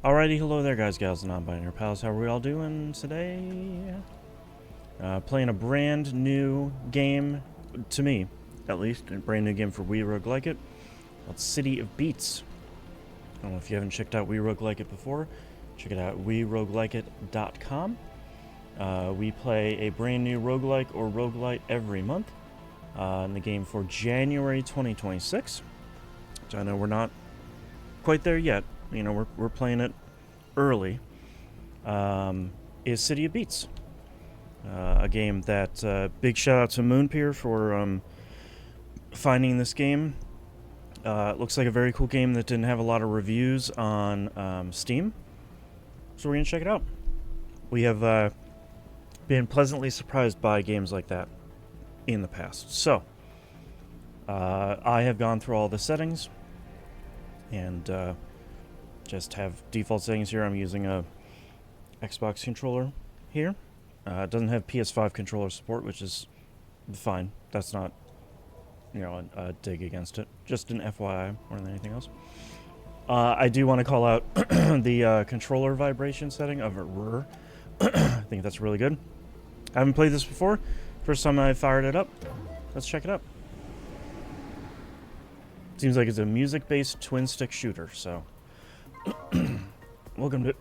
Alrighty, hello there guys, gals, and non-binary pals. How are we all doing today? Playing a brand new game, to me, at least, a brand new game for We Roguelike It, called City of Beats. I don't know if you haven't checked out We Roguelike It before, check it out, weroguelikeit.com. We play a brand new roguelike or roguelite every month in the game for January 2026. So I know we're not quite there yet. You know, we're playing it early. Is City of Beats, a game that big shout out to Moonpier for finding this game. It looks like a very cool game that didn't have a lot of reviews on Steam, so we're gonna check it out. We have been pleasantly surprised by games like that in the past. So I have gone through all the settings and just have default settings here. I'm using a Xbox controller here. It doesn't have PS5 controller support, which is fine. That's not, you know, a dig against it. Just an FYI more than anything else. I do want to call out the controller vibration setting of RR. I think that's really good. I haven't played this before. First time I fired it up. Let's check it out. Seems like it's a music-based twin-stick shooter, so... Welcome to...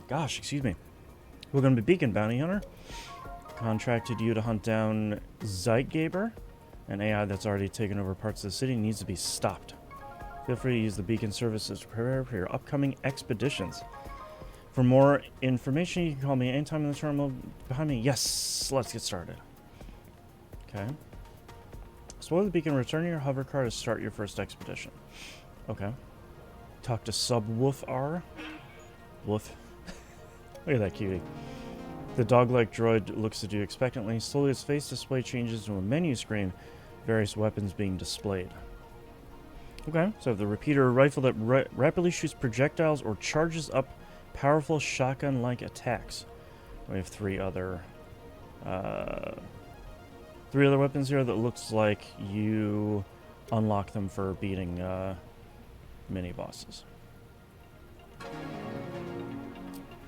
Gosh, excuse me. Welcome to Beacon, Bounty Hunter. Contracted you to hunt down Zeitgeber, an AI that's already taken over parts of the city and needs to be stopped. Feel free to use the Beacon services to prepare for your upcoming expeditions. For more information, you can call me anytime in the terminal behind me. Yes, let's get started. Okay. Explore the beacon, return to your hover car to start your first expedition. Okay. Talk to Subwoof R. Woof. Look at that cutie. The dog-like droid looks at you expectantly. Slowly its face display changes to a menu screen, various weapons being displayed. Okay, so the repeater rifle that rapidly shoots projectiles or charges up powerful shotgun-like attacks. We have three other weapons here that looks like you unlock them for beating mini bosses.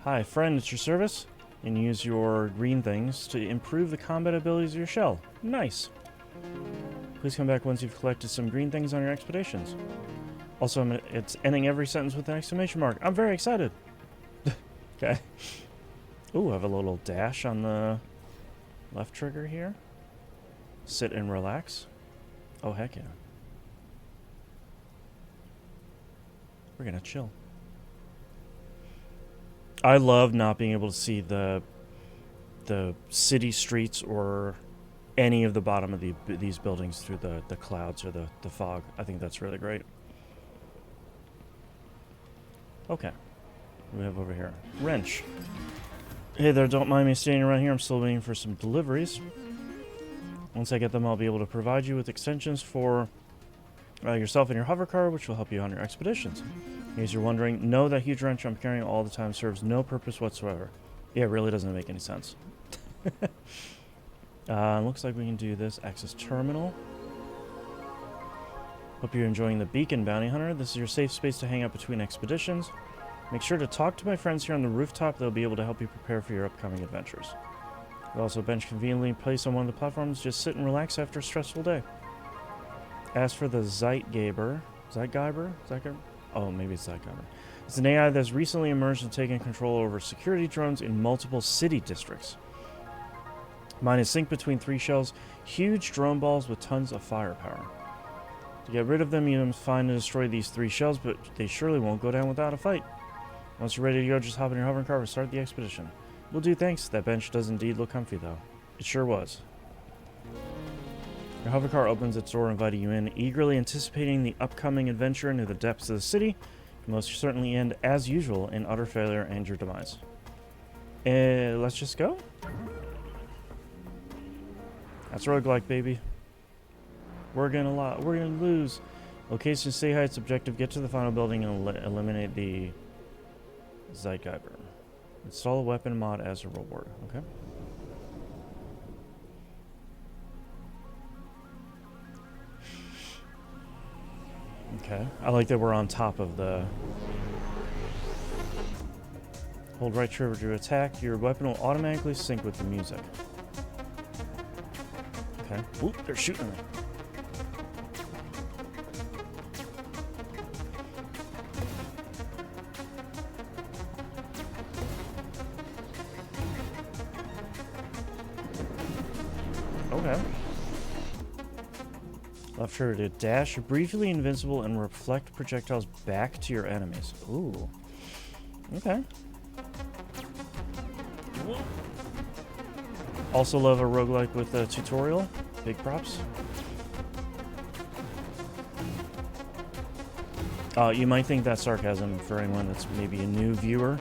Hi, friend, it's your service. And use your green things to improve the combat abilities of your shell. Nice. Please come back once you've collected some green things on your expeditions. Also, it's ending every sentence with an exclamation mark. I'm very excited. Okay. Ooh, I have a little dash on the left trigger here. Sit and relax. Oh, heck yeah. We're gonna chill. I love not being able to see the city streets or any of the bottom of these buildings through the clouds or the fog. I think that's really great. Okay. What do we have over here? Wrench. Hey there, don't mind me standing around here. I'm still waiting for some deliveries. Once I get them, I'll be able to provide you with extensions for yourself and your hover car, which will help you on your expeditions. In case you're wondering, no, that huge wrench I'm carrying all the time serves no purpose whatsoever. Yeah, it really doesn't make any sense. Looks like we can do this. Access terminal. Hope you're enjoying the Beacon, Bounty Hunter. This is your safe space to hang out between expeditions. Make sure to talk to my friends here on the rooftop. They'll be able to help you prepare for your upcoming adventures. You'll also bench conveniently placed on one of the platforms. Just sit and relax after a stressful day. As for the Zeitgeber... Zeitgeber? Oh, maybe it's Zeitgeber. It's an AI that's recently emerged and taken control over security drones in multiple city districts. Mine is synced between three shells, huge drone balls with tons of firepower. To get rid of them, you must find and destroy these three shells, but they surely won't go down without a fight. Once you're ready to go, just hop in your hovering car and start the expedition. Will do, thanks. That bench does indeed look comfy, though. It sure was. Your hover car opens its door, inviting you in, eagerly anticipating the upcoming adventure into the depths of the city. Can most certainly end, as usual, in utter failure and your demise. Let's just go? That's roguelike, baby. We're gonna lose. Location, stay heights, objective, get to the final building and eliminate the Zeitgeber. Install a weapon mod as a reward, okay? Okay. I like that we're on top of the Hold right trigger to attack. Your weapon will automatically sync with the music. Okay. Oop, they're shooting at me. Okay. Left trigger to dash, briefly invincible, and reflect projectiles back to your enemies. Ooh. Okay. Also love a roguelike with a tutorial. Big props. You might think that's sarcasm for anyone that's maybe a new viewer,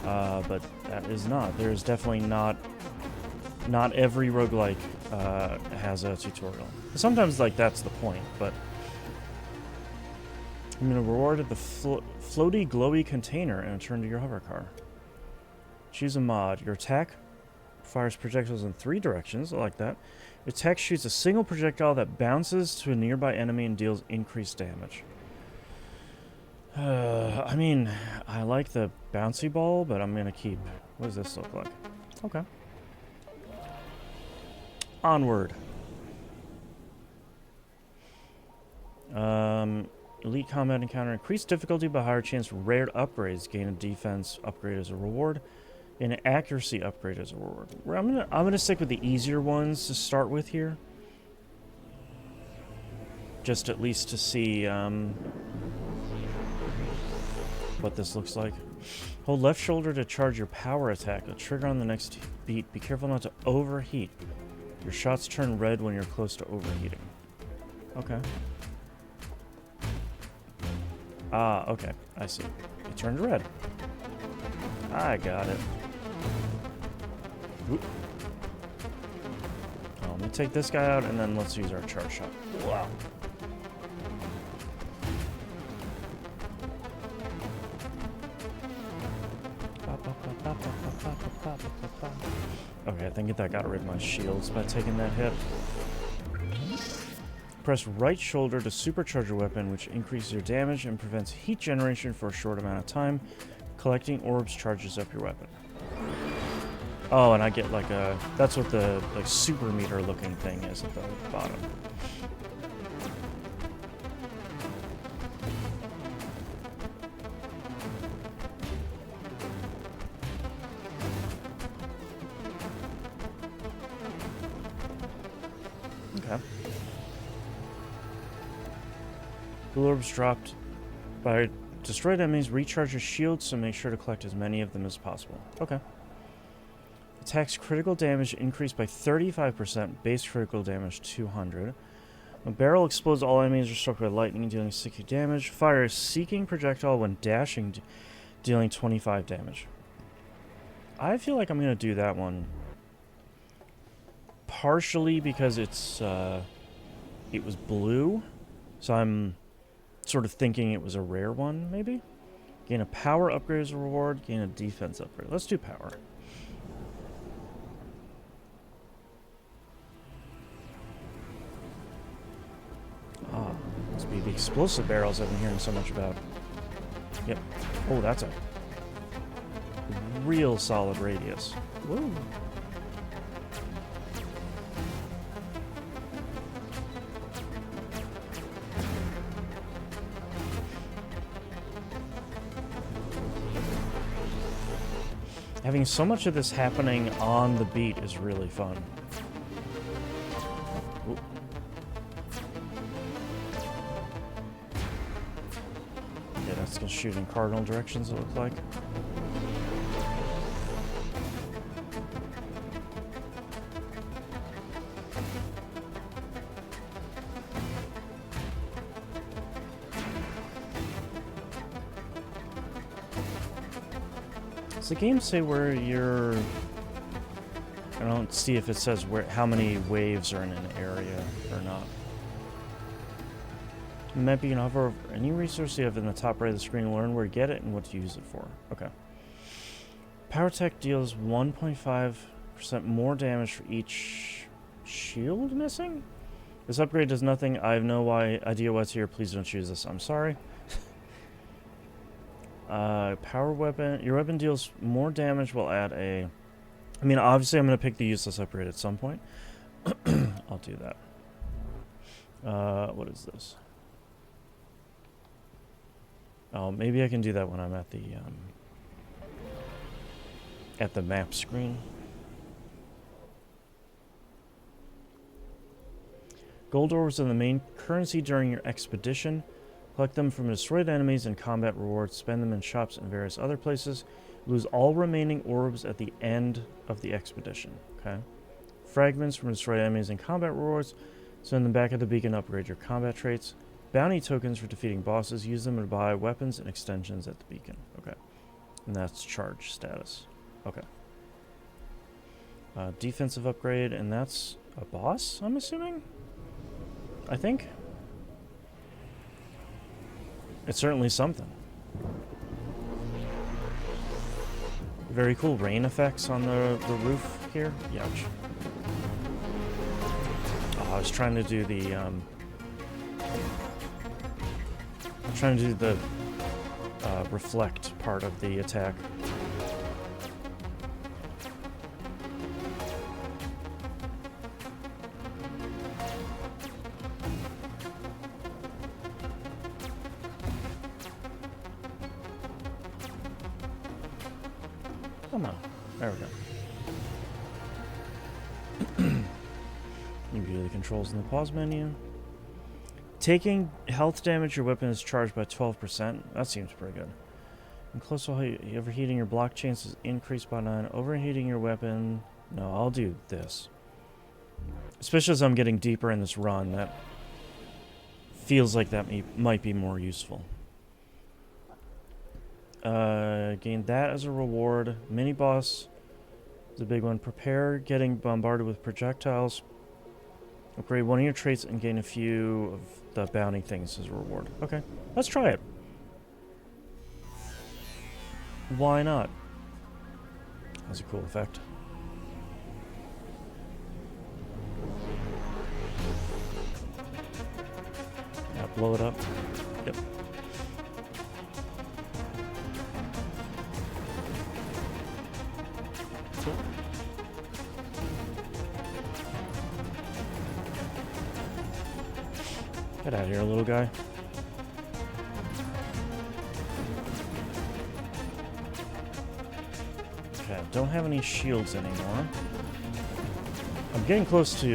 but that is not. There's definitely not every roguelike has a tutorial. Sometimes, like, that's the point, but I'm going to reward the floaty, glowy container and turn to your hover car. Choose a mod. Your attack fires projectiles in 3 directions. I like that. Your attack shoots a single projectile that bounces to a nearby enemy and deals increased damage. I mean, I like the bouncy ball, but I'm going to keep... What does this look like? Okay. Onward. Elite combat encounter. Increased difficulty but higher chance for rare upgrades. Gain a defense upgrade as a reward. And an accuracy upgrade as a reward. I'm gonna stick with the easier ones to start with here. Just at least to see what this looks like. Hold left shoulder to charge your power attack. A trigger on the next beat. Be careful not to overheat. Your shots turn red when you're close to overheating. Okay. Ah, okay. I see. It turned red. I got it. Oop. Oh, let me take this guy out, and then let's use our charge shot. Wow. Okay, I think that got rid of my shields by taking that hit. Press right shoulder to supercharge your weapon, which increases your damage and prevents heat generation for a short amount of time. Collecting orbs charges up your weapon. Oh, and I get like a... That's what the like super meter looking thing is at the bottom. Okay. Blue orbs dropped by destroyed enemies. Recharge your shields, so make sure to collect as many of them as possible. Okay. Attacks critical damage increased by 35%. Base critical damage 200. A barrel explodes all enemies are struck by lightning, dealing 60 damage. Fire a seeking projectile when dashing, dealing 25 damage. I feel like I'm going to do that one. Partially because it's it was blue, so I'm sort of thinking it was a rare one, maybe? Gain a power upgrade as a reward, gain a defense upgrade. Let's do power. Ah, must be the explosive barrels I've been hearing so much about. Yep. Oh, that's a real solid radius. Whoa. Having so much of this happening on the beat is really fun. Ooh. Yeah, that's gonna shoot in cardinal directions, it looks like. Does the game say where you're... I don't see if it says where how many waves are in an area or not. Map you can hover over any resource you have in the top right of the screen, learn where to get it and what to use it for. Okay. Power Tech deals 1.5% more damage for each shield missing? This upgrade does nothing. I have no idea what's here. Please don't choose this. I'm sorry. Power weapon. Your weapon deals more damage. Will add a... I mean, obviously I'm going to pick the useless upgrade at some point. I'll do that. What is this? Oh, maybe I can do that when I'm at the map screen. Gold orbs are the main currency during your expedition. Collect them from destroyed enemies and combat rewards. Spend them in shops and various other places. Lose all remaining orbs at the end of the expedition. Okay. Fragments from destroyed enemies and combat rewards. Send them back at the beacon to upgrade your combat traits. Bounty tokens for defeating bosses. Use them to buy weapons and extensions at the beacon. Okay. And that's charge status. Okay. Defensive upgrade, and that's a boss, I'm assuming? I think. It's certainly something. Very cool rain effects on the roof here. Youch. Oh, I was trying to do the reflect part of the attack. Come on. There we go. You view the controls in the pause menu. Taking health damage, your weapon is charged by 12%. That seems pretty good. In close overheating your block chance is increased by 9. Overheating your weapon... No, I'll do this. Especially as I'm getting deeper in this run, that feels like that might be more useful. Gain that as a reward. Mini boss is a big one. Prepare getting bombarded with projectiles. Upgrade one of your traits and gain a few of the bounty things as a reward. Okay, let's try it. Why not? That's a cool effect. Yeah, blow it up. Yep. Cool. Get out of here, little guy. Okay, don't have any shields anymore. I'm getting close to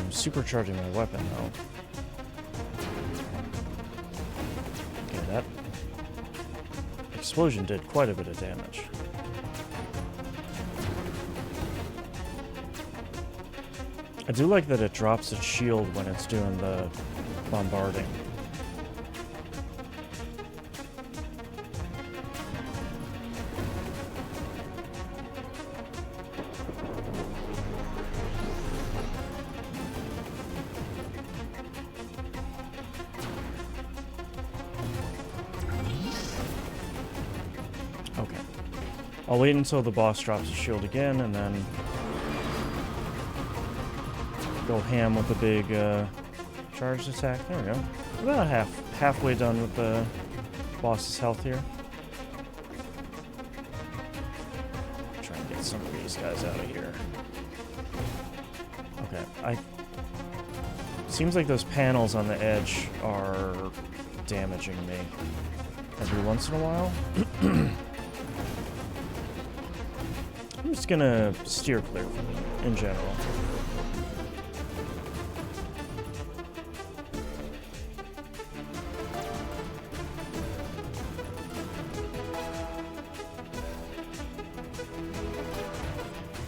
supercharging my weapon, though. Okay, that explosion did quite a bit of damage. I do like that it drops its shield when it's doing the bombarding. Okay. I'll wait until the boss drops his shield again and then go ham with the big charged attack. There we go. About halfway done with the boss's health here. Try and get some of these guys out of here. Okay, seems like those panels on the edge are damaging me every once in a while. I'm just gonna steer clear from them in general.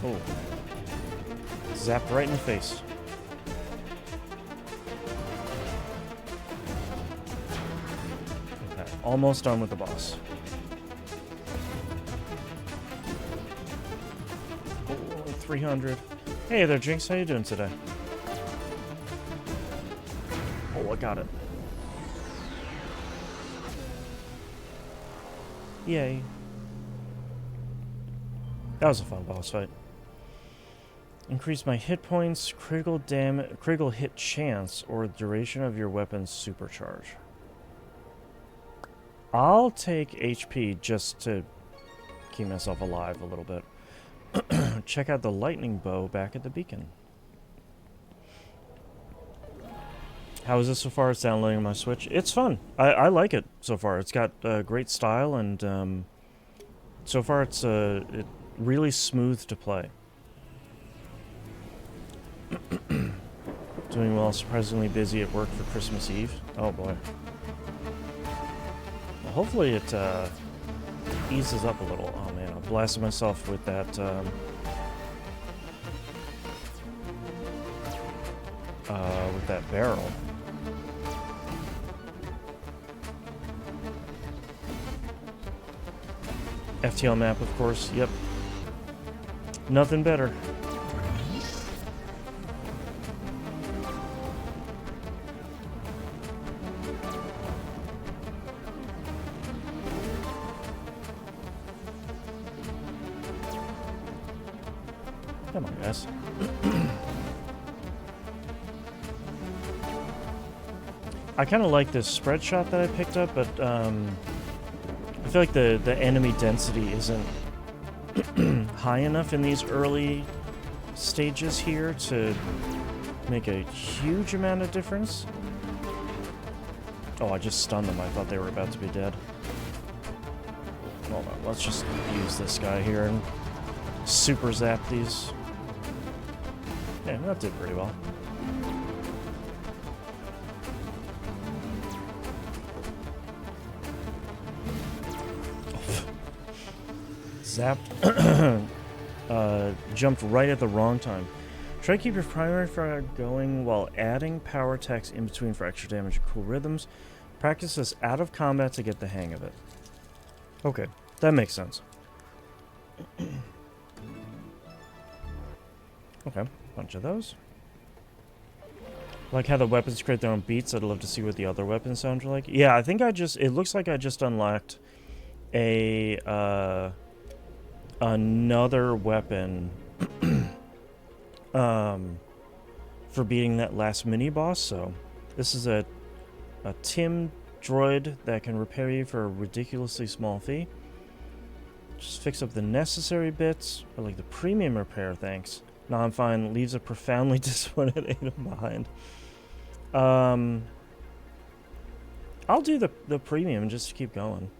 Oh. Zapped right in the face. Okay, almost done with the boss. Oh, 300. Hey there, Jinx. How you doing today? Oh, I got it. Yay. That was a fun boss fight. Increase my hit points, critical hit chance, or duration of your weapon's supercharge. I'll take HP just to keep myself alive a little bit. Check out the lightning bow back at the beacon. How is this so far? It's downloading on my Switch. It's fun. I like it so far. It's got great style, and so far it's really smooth to play. Doing well. Surprisingly busy at work for Christmas Eve. Oh boy. Well, hopefully it eases up a little. Oh man, I blasted myself with that. With that barrel. FTL map, of course. Yep. Nothing better. Come on, guys. I kind of like this spread shot that I picked up, but I feel like the enemy density isn't high enough in these early stages here to make a huge amount of difference. Oh, I just stunned them. I thought they were about to be dead. Hold on, let's just use this guy here and super zap these. Yeah, that did pretty well. Zapped. Jumped right at the wrong time. Try to keep your primary fire going while adding power attacks in between for extra damage and cool rhythms. Practice this out of combat to get the hang of it. Okay, that makes sense. Okay, bunch of those. Like how the weapons create their own beats. I'd love to see what the other weapons sound like. Yeah, I think it looks like I just unlocked a another weapon for beating that last mini boss. So this is a Tim droid that can repair you for a ridiculously small fee. Just fix up the necessary bits, or like the premium repair, thanks. No, I'm fine. Leaves a profoundly disappointed Adam behind. I'll do the premium just to keep going.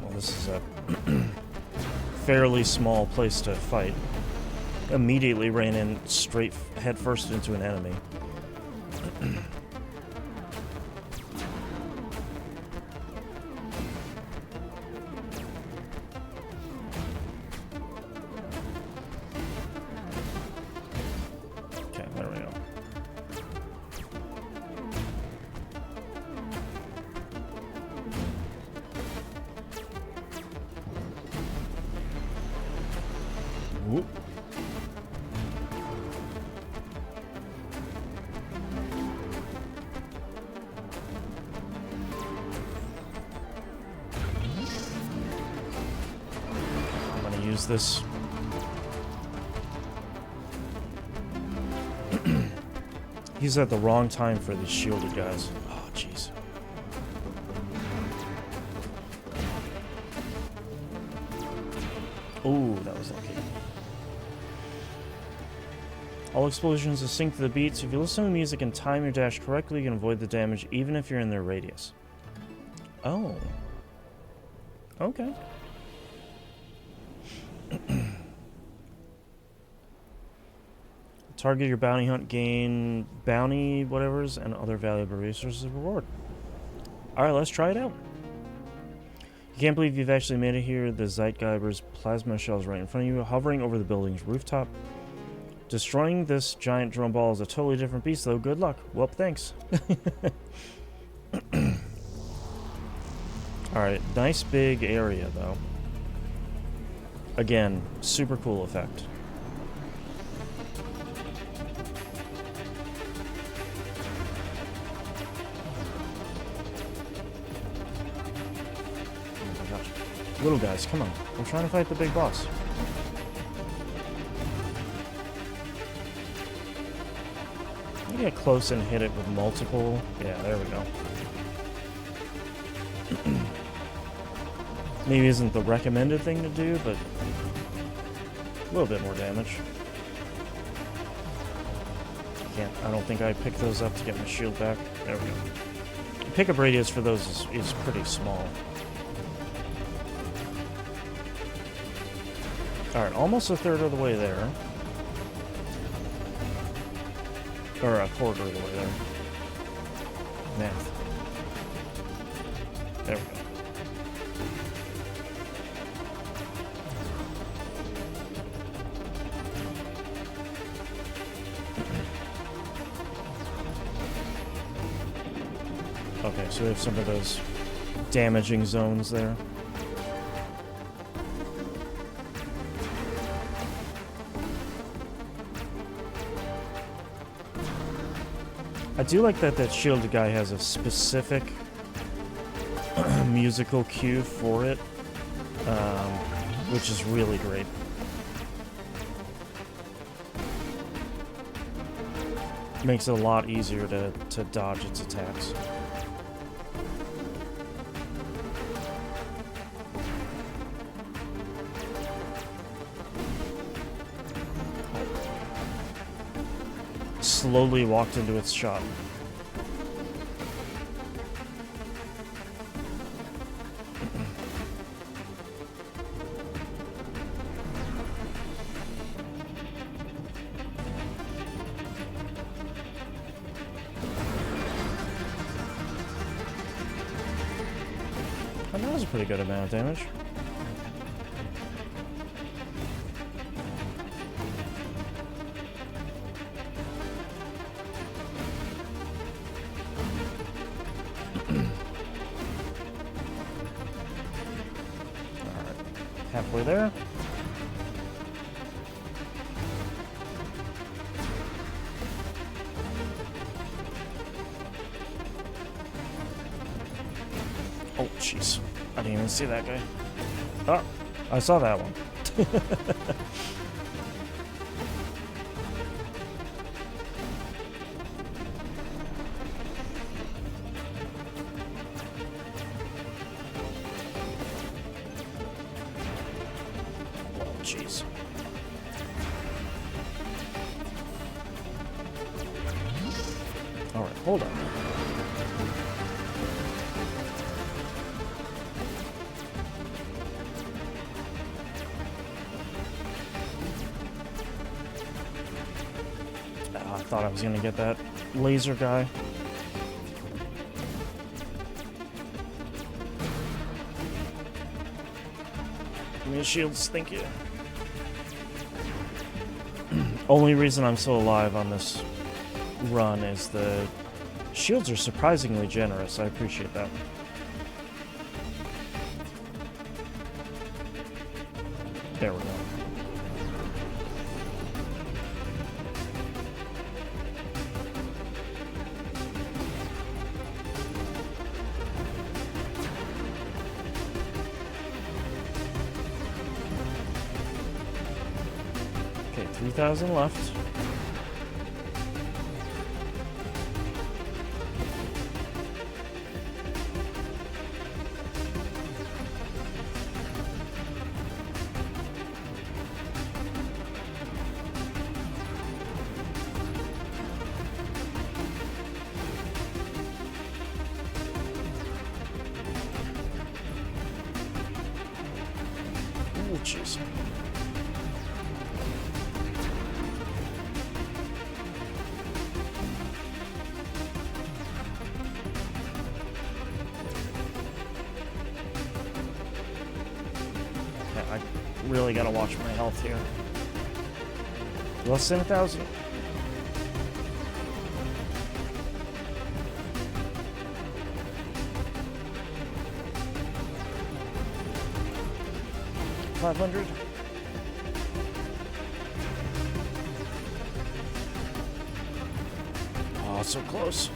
Well, this is a fairly small place to fight. Immediately ran in straight headfirst into an enemy. Okay, there we go. Whoop. Use this. He's at the wrong time for these shielded guys. Oh, jeez. Ooh, that was lucky. All explosions are synced to the beats. If you listen to the music and time your dash correctly, you can avoid the damage even if you're in their radius. Oh. Okay. Target your bounty hunt, gain bounty whatevers and other valuable resources as reward. Alright, let's try it out. You can't believe you've actually made it here. The Zeitgeber's plasma shell is right in front of you, hovering over the building's rooftop. Destroying this giant drone ball is a totally different beast, though. Good luck. Well, thanks. Alright, nice big area, though. Again, super cool effect. Oh my gosh. Little guys, come on. I'm trying to fight the big boss. get close and hit it with multiple. Yeah, there we go. Maybe isn't the recommended thing to do, but a little bit more damage. I don't think I picked those up to get my shield back. There we go. The pickup radius for those is pretty small. Alright, almost a third of the way there. Or a quarter of the way there. Math. There we go. Okay, so we have some of those damaging zones there. I do like that shielded guy has a specific musical cue for it, which is really great. Makes it a lot easier to dodge its attacks. Slowly walked into its shot. And that was a pretty good amount of damage. Halfway there. Oh, jeez. I didn't even see that guy. Oh, I saw that one. Jeez. Alright, hold on. I thought I was gonna get that laser guy. Give me shields, thank you. Only reason I'm still alive on this run is the shields are surprisingly generous. I appreciate that. There we go. Okay, 3,000 left. Oh, jeez. Yeah, I really gotta watch my health here. Less than 1,000. $500. Oh, so close.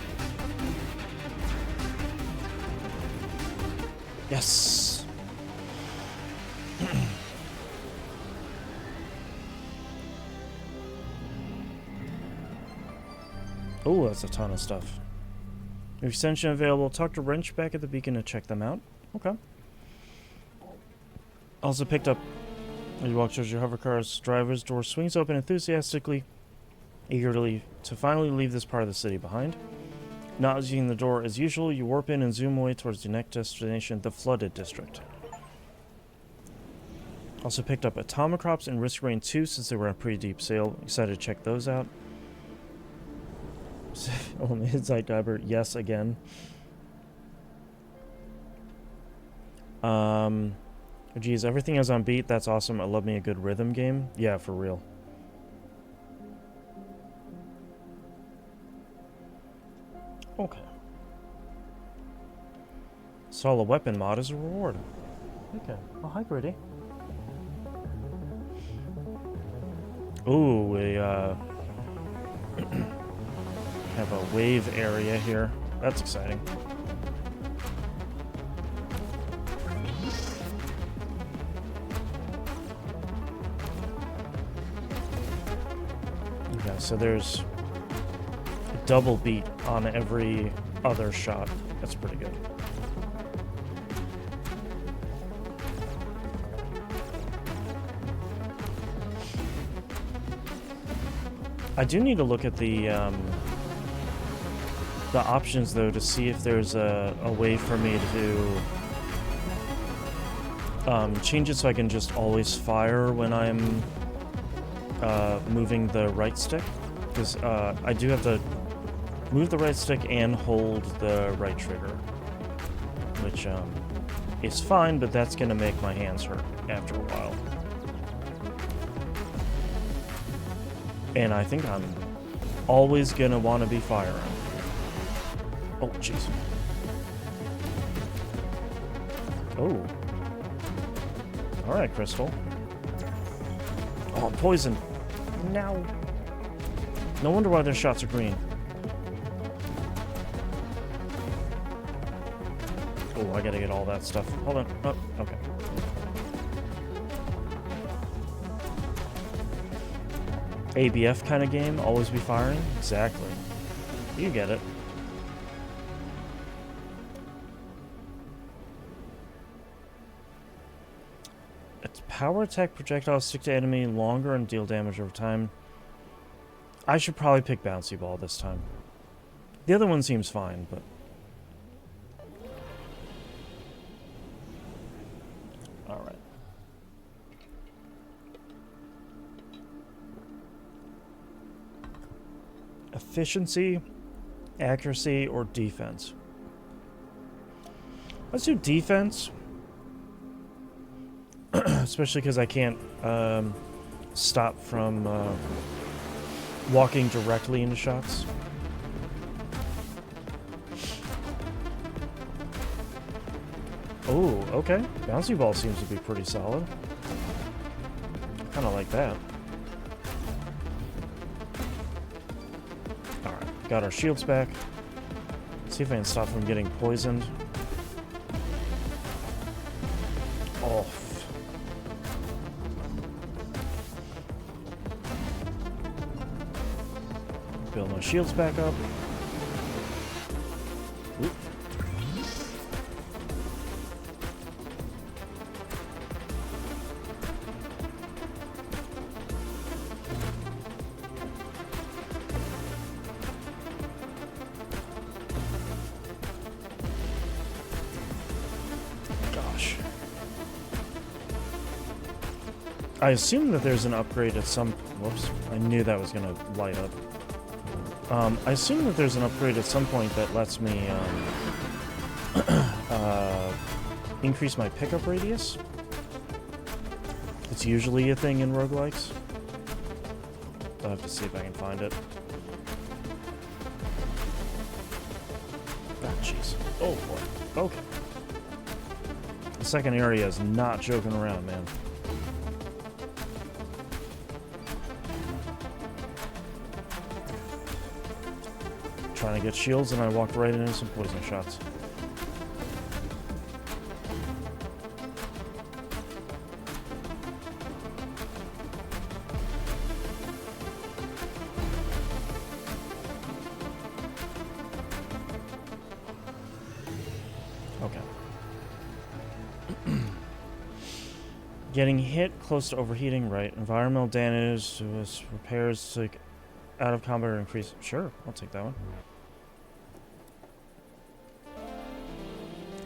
Yes. Oh, that's a ton of stuff. Extension available. Talk to Wrench back at the beacon to check them out. Okay. Also picked up. As you walk towards your hovercar's driver's door swings open enthusiastically, eagerly to finally leave this part of the city behind. Not using the door as usual, you warp in and zoom away towards your next destination, the Flooded District. Also picked up Atomicrops and Risk Rain 2 since they were on a pretty deep sale. Excited to check those out. Oh, Midnight Diver, yes, again. Geez, everything is on beat. That's awesome. I love me a good rhythm game. Yeah, for real. Okay. Saw a weapon mod as a reward. Okay. Oh, hi, Gritty. Ooh, we, have a wave area here. That's exciting. Yeah, so there's a double beat on every other shot. That's pretty good. I do need to look at the options, though, to see if there's a way for me to change it so I can just always fire when I'm moving the right stick. Because I do have to move the right stick and hold the right trigger, which is fine, but that's going to make my hands hurt after a while. And I think I'm always going to want to be firing. Oh, jeez. Oh. Alright, Crystal. Oh, poison. No. No wonder why their shots are green. Oh, I gotta get all that stuff. Hold on. Oh, okay. ABF kind of game, always be firing? Exactly. You get it. Its power attack projectiles stick to enemy longer and deal damage over time. I should probably pick Bouncy Ball this time. The other one seems fine, but... Alright. Efficiency, accuracy, or defense? Let's do defense. Especially because I can't stop from walking directly into shots. Oh, okay. Bouncy Ball seems to be pretty solid. Kind of like that. Alright, got our shields back. See if I can stop from getting poisoned. Oh. Build my shields back up. Oop. Gosh. I assume that there's an upgrade at some... Whoops. I knew that was going to light up. I assume that there's an upgrade at some point that lets me increase my pickup radius. It's usually a thing in roguelikes. I'll have to see if I can find it. Ah, jeez. Oh, boy. Okay. The second area is not joking around, man. Trying to get shields, and I walked right into some poison shots. Getting hit close to overheating, right. Environmental damage, repairs, like out of combat or increase. Sure, I'll take that one.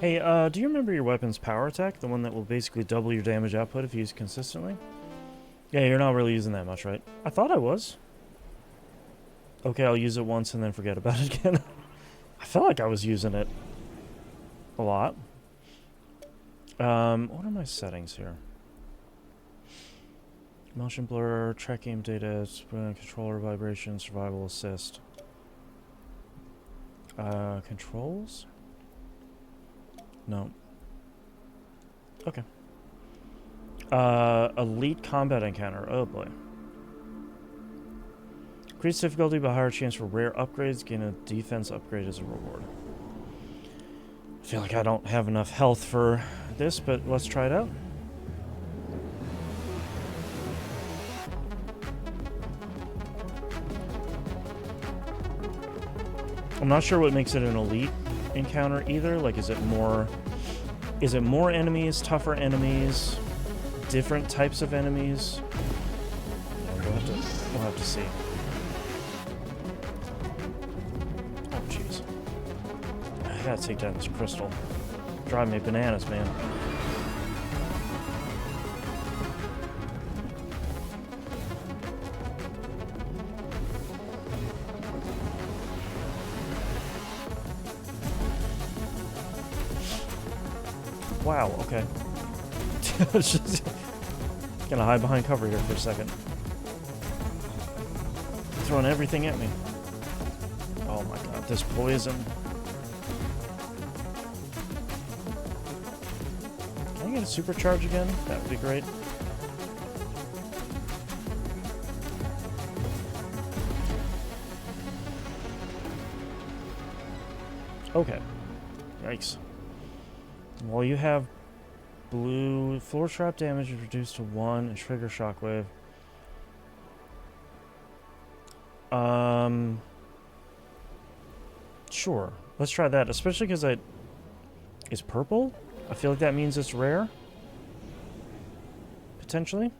Hey, do you remember your weapon's power attack? The one that will basically double your damage output if used consistently? Yeah, you're not really using that much, right? I thought I was. Okay, I'll use it once and then forget about it again. I felt like I was using it a lot. What are my settings here? Motion blur, track aim data, controller vibration, survival assist. Controls? No. Okay. Elite combat encounter. Oh boy. Increased difficulty but higher chance for rare upgrades. Gain a defense upgrade as a reward. I feel like I don't have enough health for this, but let's try it out. I'm not sure what makes it an elite encounter either. Like, is it more enemies, tougher enemies, different types of enemies? Yeah, we'll have to see. Oh jeez. I gotta take down this crystal. Drive me bananas, man. Wow, okay. Just gonna hide behind cover here for a second. Throwing everything at me. Oh my god, this poison. Can I get a supercharge again? That would be great. Okay. Yikes. Well, you have blue. Floor trap damage is reduced to 1 and trigger shockwave. Sure. Let's try that, especially because it's purple? I feel like that means it's rare. Potentially.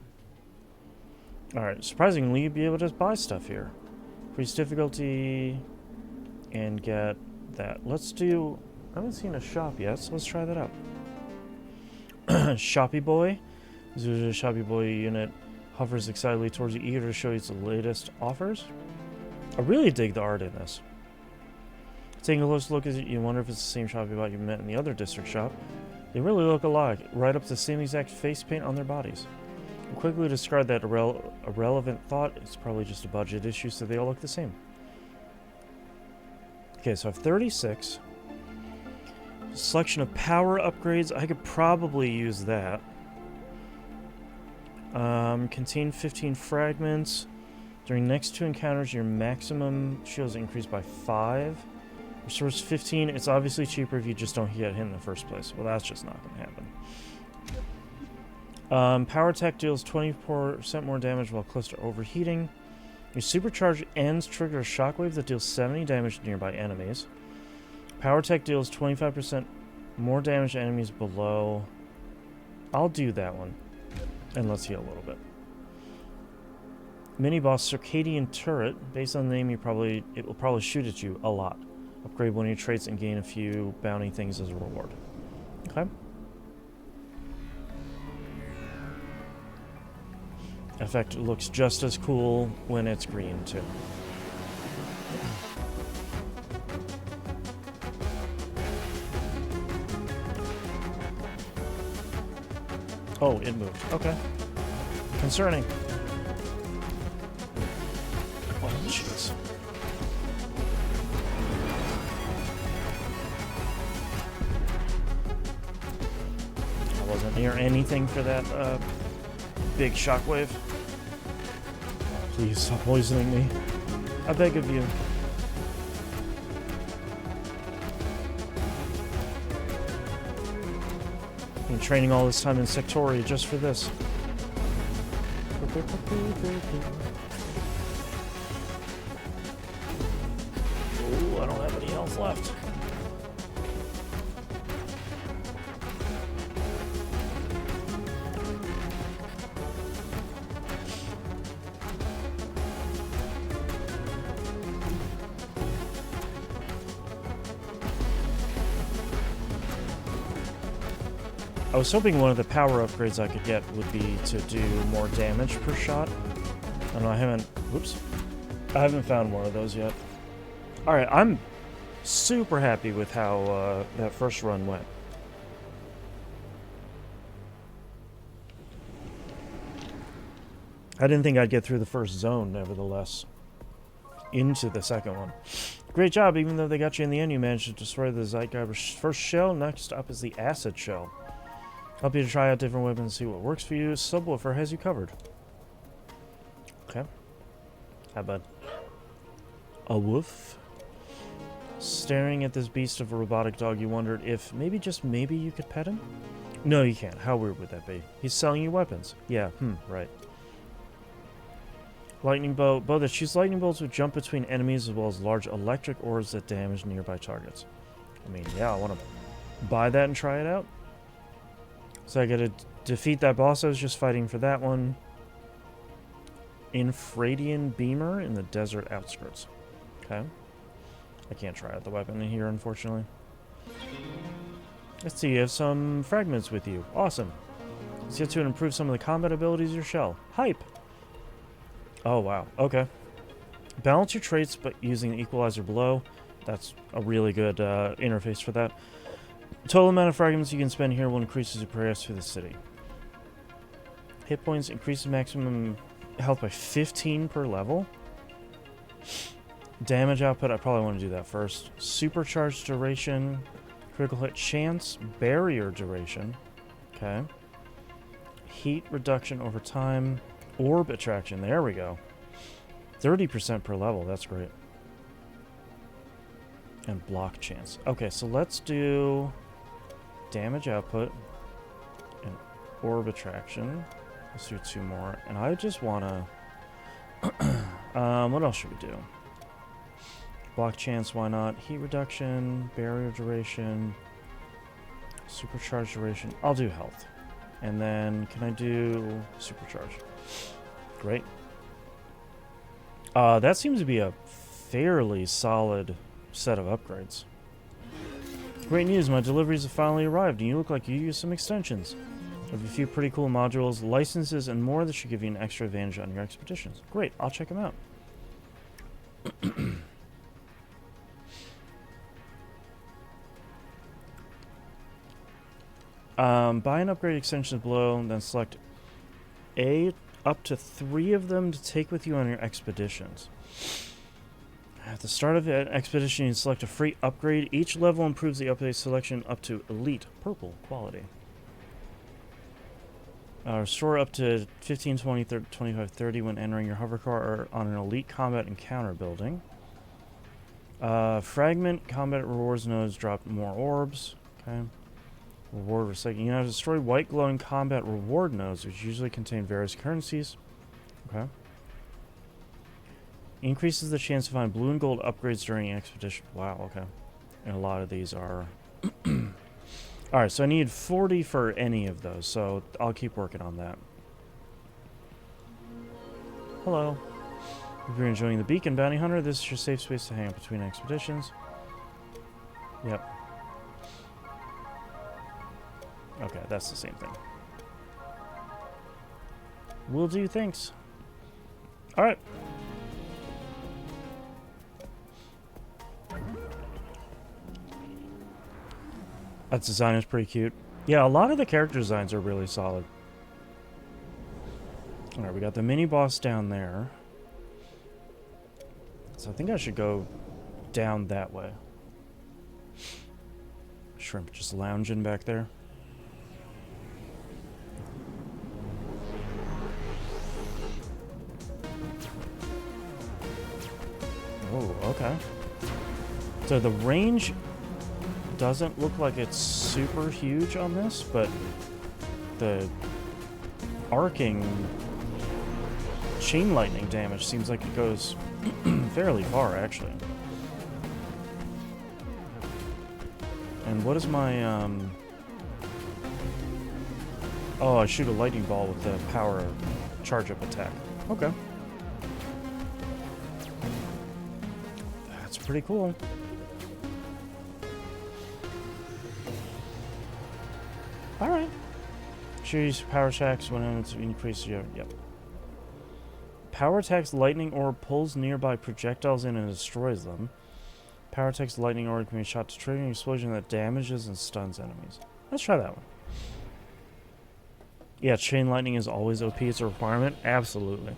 Alright, surprisingly, you'd be able to just buy stuff here. Increase difficulty and get that. Let's do... I haven't seen a shop yet, so let's try that out. Shoppy Boy. This is a Shoppy Boy unit. Hovers excitedly towards you, eager to show you the latest offers. I really dig the art in this. Taking a close look at it, you wonder if it's the same Shoppy Bot you met in the other district shop. They really look alike, right up to the same exact face paint on their bodies. I'll quickly discard that irrelevant thought. It's probably just a budget issue, so they all look the same. Okay, so I have 36. Selection of power upgrades. I could probably use that. Contain 15 fragments. During next 2 encounters, your maximum shields increase by 5. Restores 15. It's obviously cheaper if you just don't get hit in the first place. Well, that's just not going to happen. Power attack deals 24% more damage while close to overheating. Your supercharge ends trigger a shockwave that deals 70 damage to nearby enemies. Power attack deals 25% more damage to enemies below. I'll do that one. And let's heal a little bit. Mini-boss Circadian Turret. Based on the name, it will probably shoot at you a lot. Upgrade one of your traits and gain a few bounty things as a reward. Okay. Effect looks just as cool when it's green, too. Oh, it moved. Okay. Concerning. Oh, jeez. I wasn't near anything for that big shockwave. Please stop poisoning me. I beg of you. Been training all this time in Sectoria just for this. Oh, I don't have any health left. was hoping one of the power upgrades I could get would be to do more damage per shot. I don't know, I haven't found one of those yet. Alright, I'm super happy with how that first run went. I didn't think I'd get through the first zone, nevertheless. Into the second one. Great job, even though they got you in the end, you managed to destroy the Zeitgeber's first shell. Next up is the acid shell. Help you to try out different weapons and see what works for you. Subwoofer has you covered. Okay. How about a woof? Staring at this beast of a robotic dog, you wondered if maybe, just maybe, you could pet him? No, you can't. How weird would that be? He's selling you weapons. Yeah, right. Lightning bow. Bow that shoots lightning bolts would jump between enemies as well as large electric orbs that damage nearby targets. I mean, yeah, I want to buy that and try it out. So I gotta defeat that boss I was just fighting for that one. Infradian Beamer in the desert outskirts. Okay. I can't try out the weapon in here, unfortunately. Let's see, you have some fragments with you. Awesome. Let's get to improve some of the combat abilities of your shell. Hype! Oh, wow. Okay. Balance your traits, but using the equalizer below. That's a really good interface for that. Total amount of fragments you can spend here will increase as you progress through the city. Hit points increase the maximum health by 15 per level. Damage output, I probably want to do that first. Supercharged duration, critical hit chance, barrier duration. Okay. Heat reduction over time. Orb attraction, there we go. 30% per level, that's great. And block chance. Okay, so let's do damage output and orb attraction. Let's do 2 more. And I just want to... what else should we do? Block chance, why not? Heat reduction, barrier duration, supercharge duration. I'll do health. And then, can I do supercharge? Great. That seems to be a fairly solid set of upgrades. Great news, my deliveries have finally arrived, and you look like you used some extensions. I have a few pretty cool modules, licenses, and more that should give you an extra advantage on your expeditions. Great, I'll check them out. Buy an upgrade extension below, and then select up to 3 of them to take with you on your expeditions. At the start of an expedition, you select a free upgrade. Each level improves the upgrade selection up to Elite Purple quality. Restore up to 15, 20, 30, 25, 30 when entering your hover car or on an Elite Combat Encounter building. Fragment combat rewards nodes drop more orbs. Okay. Reward recycling. You now destroy white glowing combat reward nodes, which usually contain various currencies. Okay. Increases the chance to find blue and gold upgrades during an expedition. Wow, okay. And a lot of these are... Alright, so I need 40 for any of those, so I'll keep working on that. Hello. If you're enjoying the Beacon Bounty Hunter, this is your safe space to hang out between expeditions. Yep. Okay, that's the same thing. Will do, thanks. Alright. That design is pretty cute. Yeah, a lot of the character designs are really solid. Alright, we got the mini-boss down there. So I think I should go down that way. Shrimp just lounging back there. Oh, okay. So the range doesn't look like it's super huge on this, but the arcing chain lightning damage seems like it goes fairly far, actually. And what is my, Oh, I shoot a lightning ball with the power charge-up attack. Okay. That's pretty cool. Alright. Sure, use power attacks when it's increased. Yep. Power attacks lightning orb pulls nearby projectiles in and destroys them. Power attacks lightning orb can be shot to trigger an explosion that damages and stuns enemies. Let's try that one. Yeah, chain lightning is always OP. It's a requirement. Absolutely.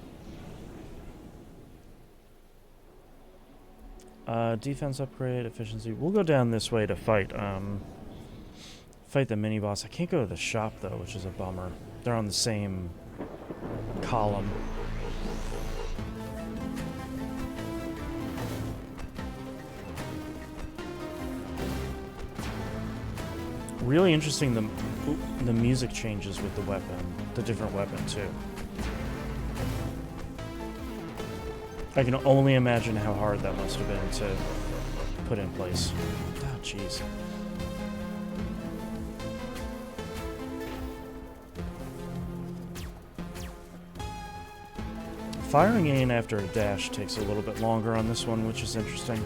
Defense upgrade, efficiency. We'll go down this way to fight the mini boss. I can't go to the shop though, which is a bummer. They're on the same column. Really interesting the music changes with the weapon, the different weapon too. I can only imagine how hard that must have been to put in place. Oh, jeez. Firing in after a dash takes a little bit longer on this one, which is interesting.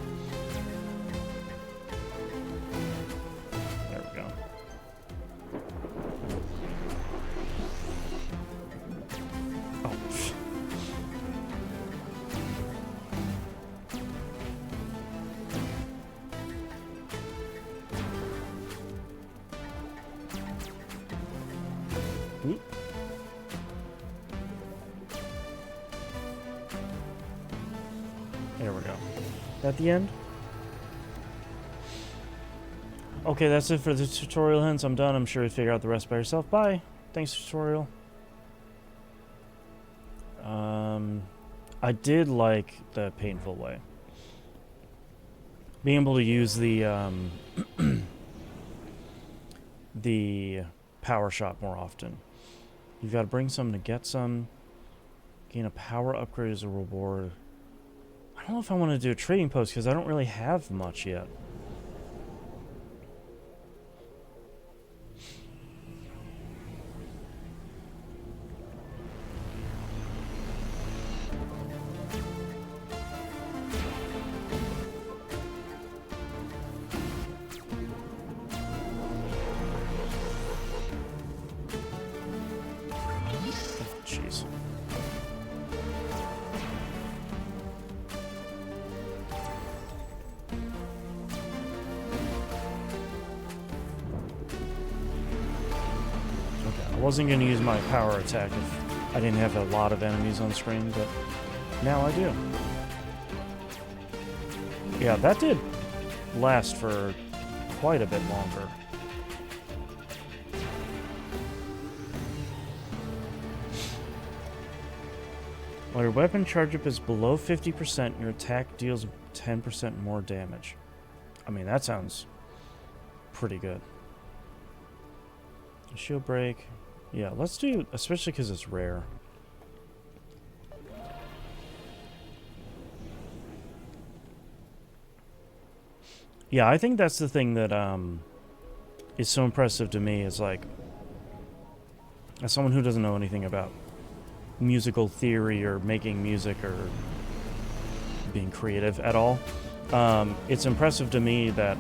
There we go. Oh. Oop. There we go. At the end? Okay, that's it for the tutorial, hence I'm done. I'm sure you figure out the rest by yourself. Bye. Thanks, tutorial. I did like the painful way. Being able to use the the power shot more often. You've got to bring some to get some. Gain a power upgrade as a reward. I don't know if I want to do a trading post because I don't really have much yet. Jeez. I wasn't going to use my power attack if I didn't have a lot of enemies on screen, but now I do. Yeah, that did last for quite a bit longer. While your weapon charge up is below 50%, your attack deals 10% more damage. I mean, that sounds pretty good. Shield break. Yeah, let's do, especially because it's rare. Yeah, I think that's the thing that is so impressive to me is like, as someone who doesn't know anything about musical theory or making music or being creative at all, it's impressive to me that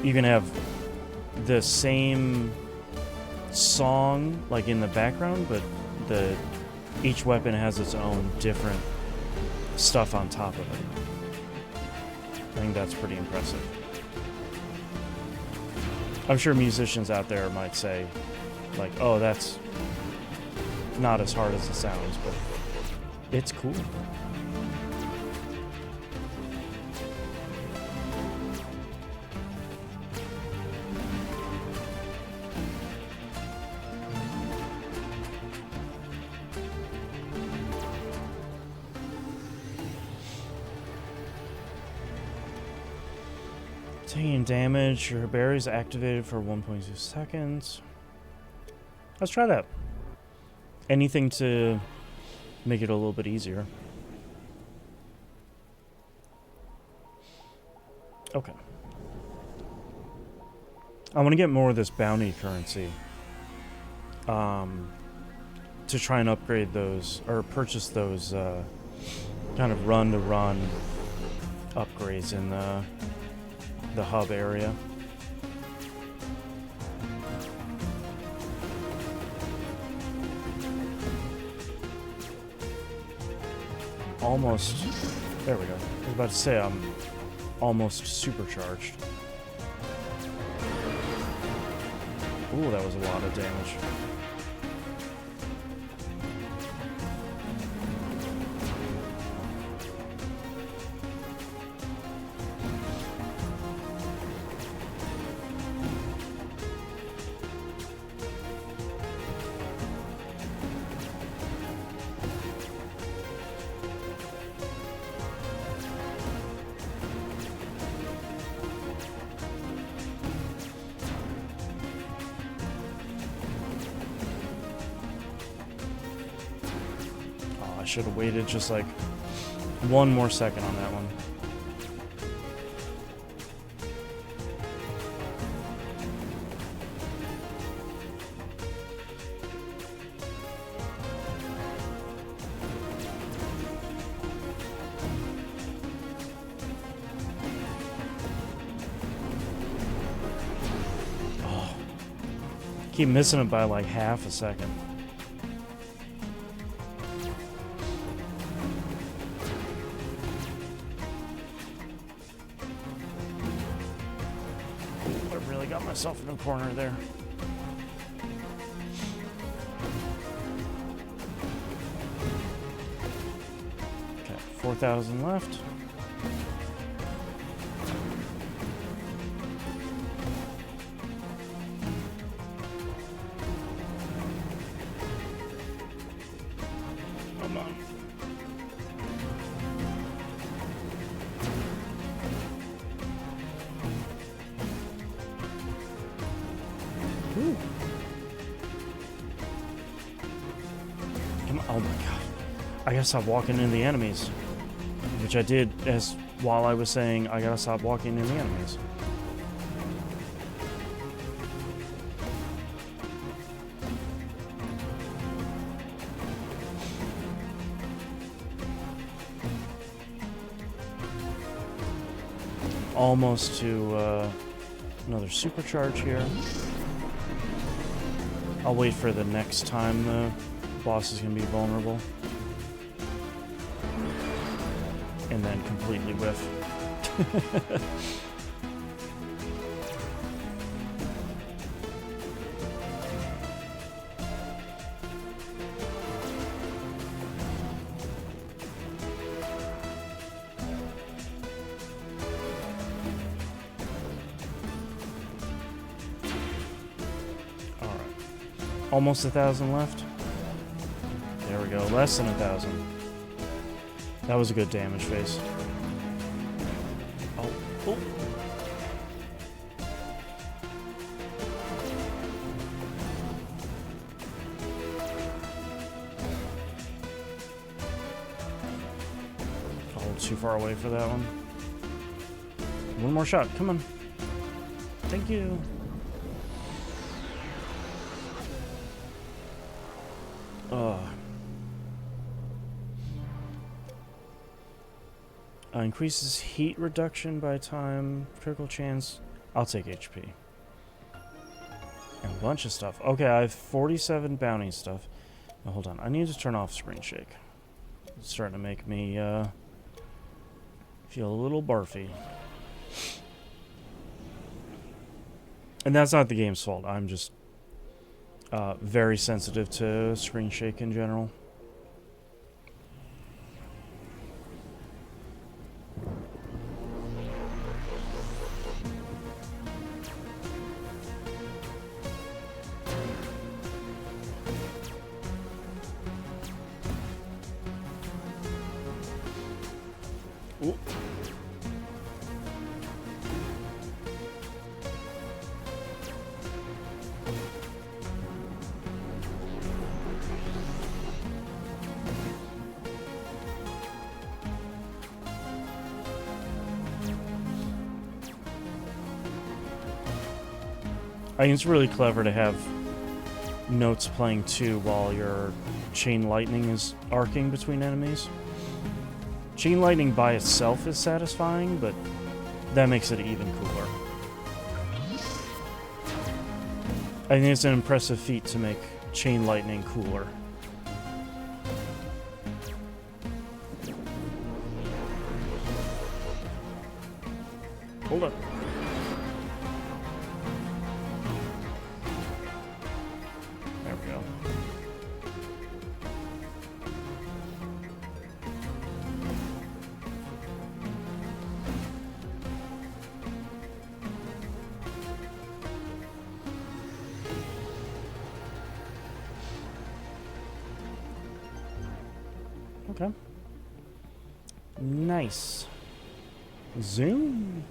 you can have the same song like in the background, but each weapon has its own different stuff on top of it. I think that's pretty impressive. I'm sure musicians out there might say like, oh, that's not as hard as it sounds, but it's cool. Taking damage, your berry's activated for 1.2 seconds. Let's try that. Anything to make it a little bit easier. Okay. I want to get more of this bounty currency. To try and upgrade those, or purchase those kind of run-to-run upgrades in the hub area. almost... There we go. I was about to say I'm almost supercharged. Ooh, that was a lot of damage. I should have waited just like one more second on that one. Oh, keep missing it by like half a second. Got myself in a corner there. Okay, 4,000 left. Come on. Ooh. Oh my god. I gotta stop walking into the enemies. Which I did as while I was saying I gotta stop walking into the enemies. Almost to another supercharge here. I'll wait for the next time the boss is going to be vulnerable. And then completely whiff. Almost 1,000 left. There we go. Less than 1,000. That was a good damage phase. Oh. Oh. A little too far away for that one. One more shot. Come on. Thank you. Increases heat reduction by time, critical chance. I'll take HP. And a bunch of stuff. Okay, I have 47 bounty stuff. Now, hold on. I need to turn off screen shake. It's starting to make me feel a little barfy. And that's not the game's fault. I'm just very sensitive to screen shake in general. Ooh. I think it's really clever to have notes playing too while your chain lightning is arcing between enemies. Chain lightning by itself is satisfying, but that makes it even cooler. I think it's an impressive feat to make chain lightning cooler. Hold up. There we go. Okay. Nice. Zoom.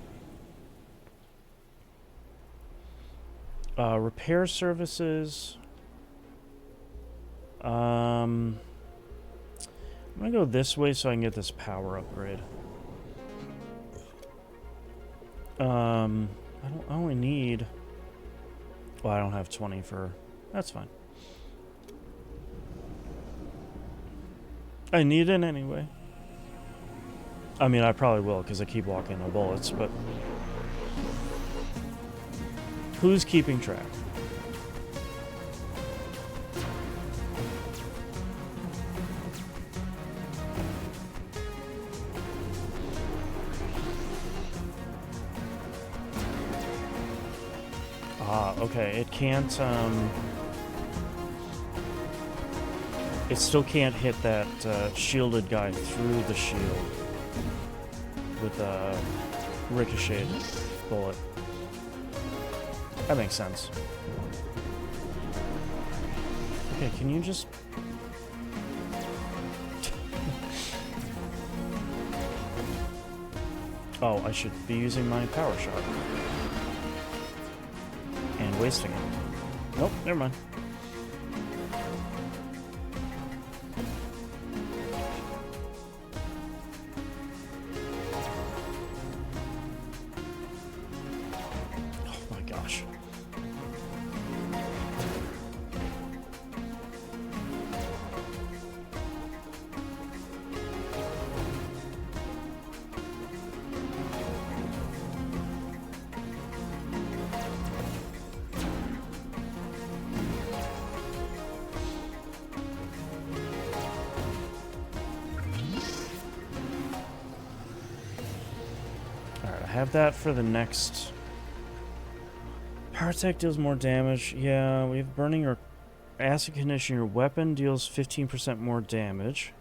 Repair services. I'm gonna go this way so I can get this power upgrade. I only need. Well, I don't have 20 for. That's fine. I need it anyway. I mean, I probably will because I keep walking no bullets, but who's keeping track? Ah, okay. It can't, it still can't hit that shielded guy through the shield with a ricocheted bullet. That makes sense. Okay, can you just... Oh, I should be using my power shot. And wasting it. Nope, never mind. Have that for the next. Power attack deals more damage. Yeah, we have burning or acid condition. Your weapon deals 15% more damage.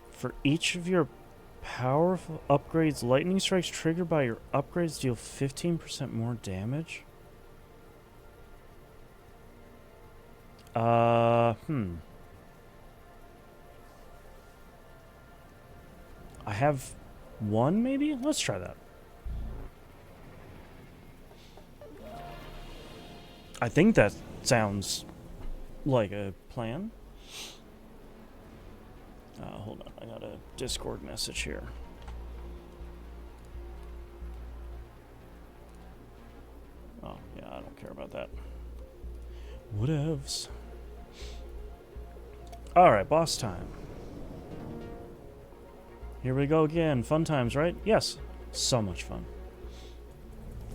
For each of your powerful upgrades, lightning strikes triggered by your upgrades deal 15% more damage. I have one, maybe? Let's try that. I think that sounds like a plan. Hold on, I got a Discord message here. Oh, yeah, I don't care about that. Whatevs. Alright, boss time. Here we go again. Fun times, right? Yes. So much fun.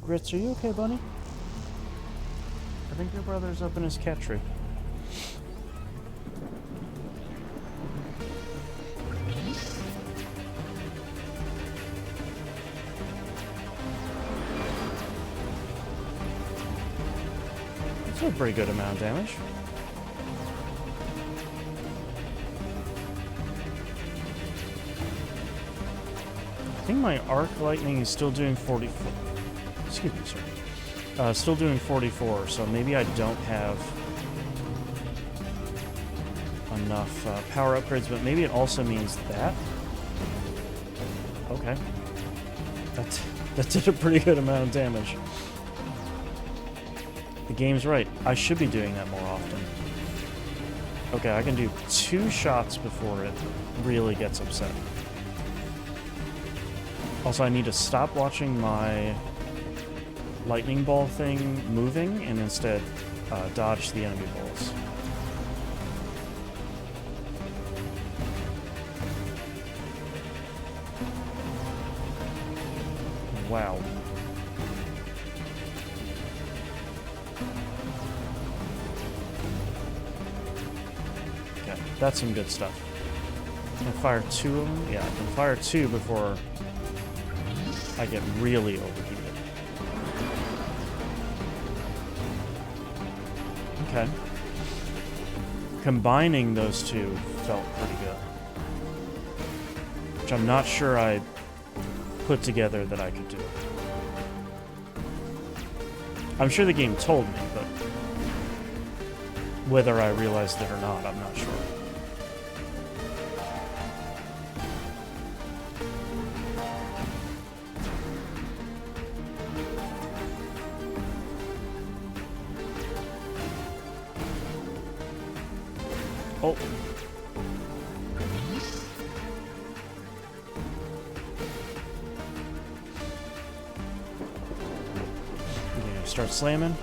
Grits, are you okay, buddy? I think your brother's up in his cat tree. That's a pretty good amount of damage. I think my arc lightning is still doing 44. Excuse me, sir. Still doing 44, so maybe I don't have enough power upgrades, but maybe it also means that. Okay. That did a pretty good amount of damage. The game's right. I should be doing that more often. Okay, I can do 2 shots before it really gets upset. Also, I need to stop watching my lightning ball thing moving and instead dodge the enemy balls. Wow. Okay, that's some good stuff. Can I fire 2 of them? Yeah, I can fire 2 before I get really overheated. Okay. Combining those two felt pretty good. Which I'm not sure I put together that I could do. I'm sure the game told me, but whether I realized it or not, I'm not sure. Oh. Yeah, start slamming.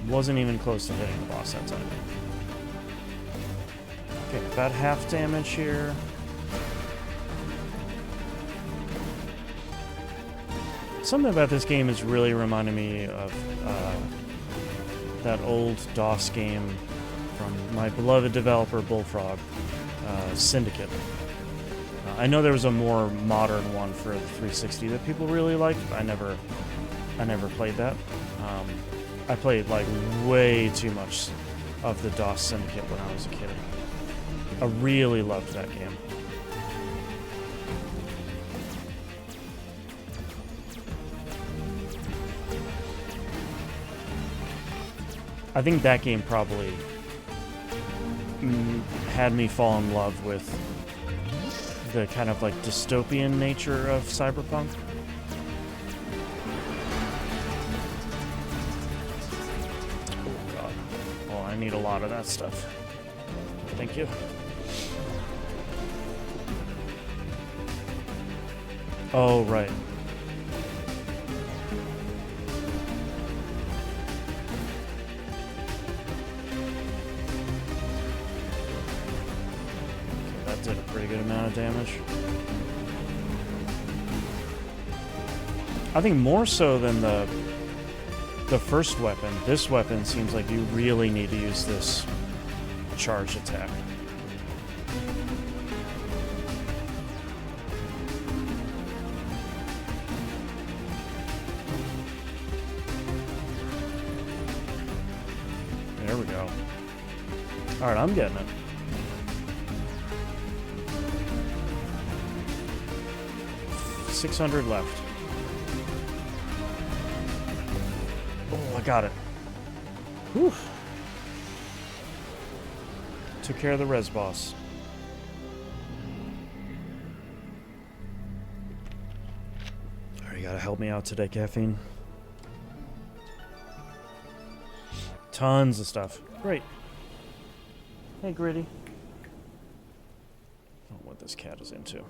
Wasn't even close to hitting the boss that time. Okay, about half damage here. Something about this game is really reminding me of that old DOS game from my beloved developer Bullfrog, Syndicate. I know there was a more modern one for the 360 that people really liked, but I never played that. I played like way too much of the DOS Syndicate when I was a kid. I really loved that game. I think that game probably had me fall in love with the kind of like dystopian nature of cyberpunk. Oh god. Oh, I need a lot of that stuff. Thank you. Oh, right. That did a pretty good amount of damage. I think more so than the first weapon, this weapon seems like you really need to use this charge attack. There we go. Alright, I'm getting it. $600 left. Oh, I got it. Whew. Took care of the res boss. Alright, you gotta help me out today, Caffeine. Tons of stuff. Great. Hey, Gritty. I don't know what this cat is into.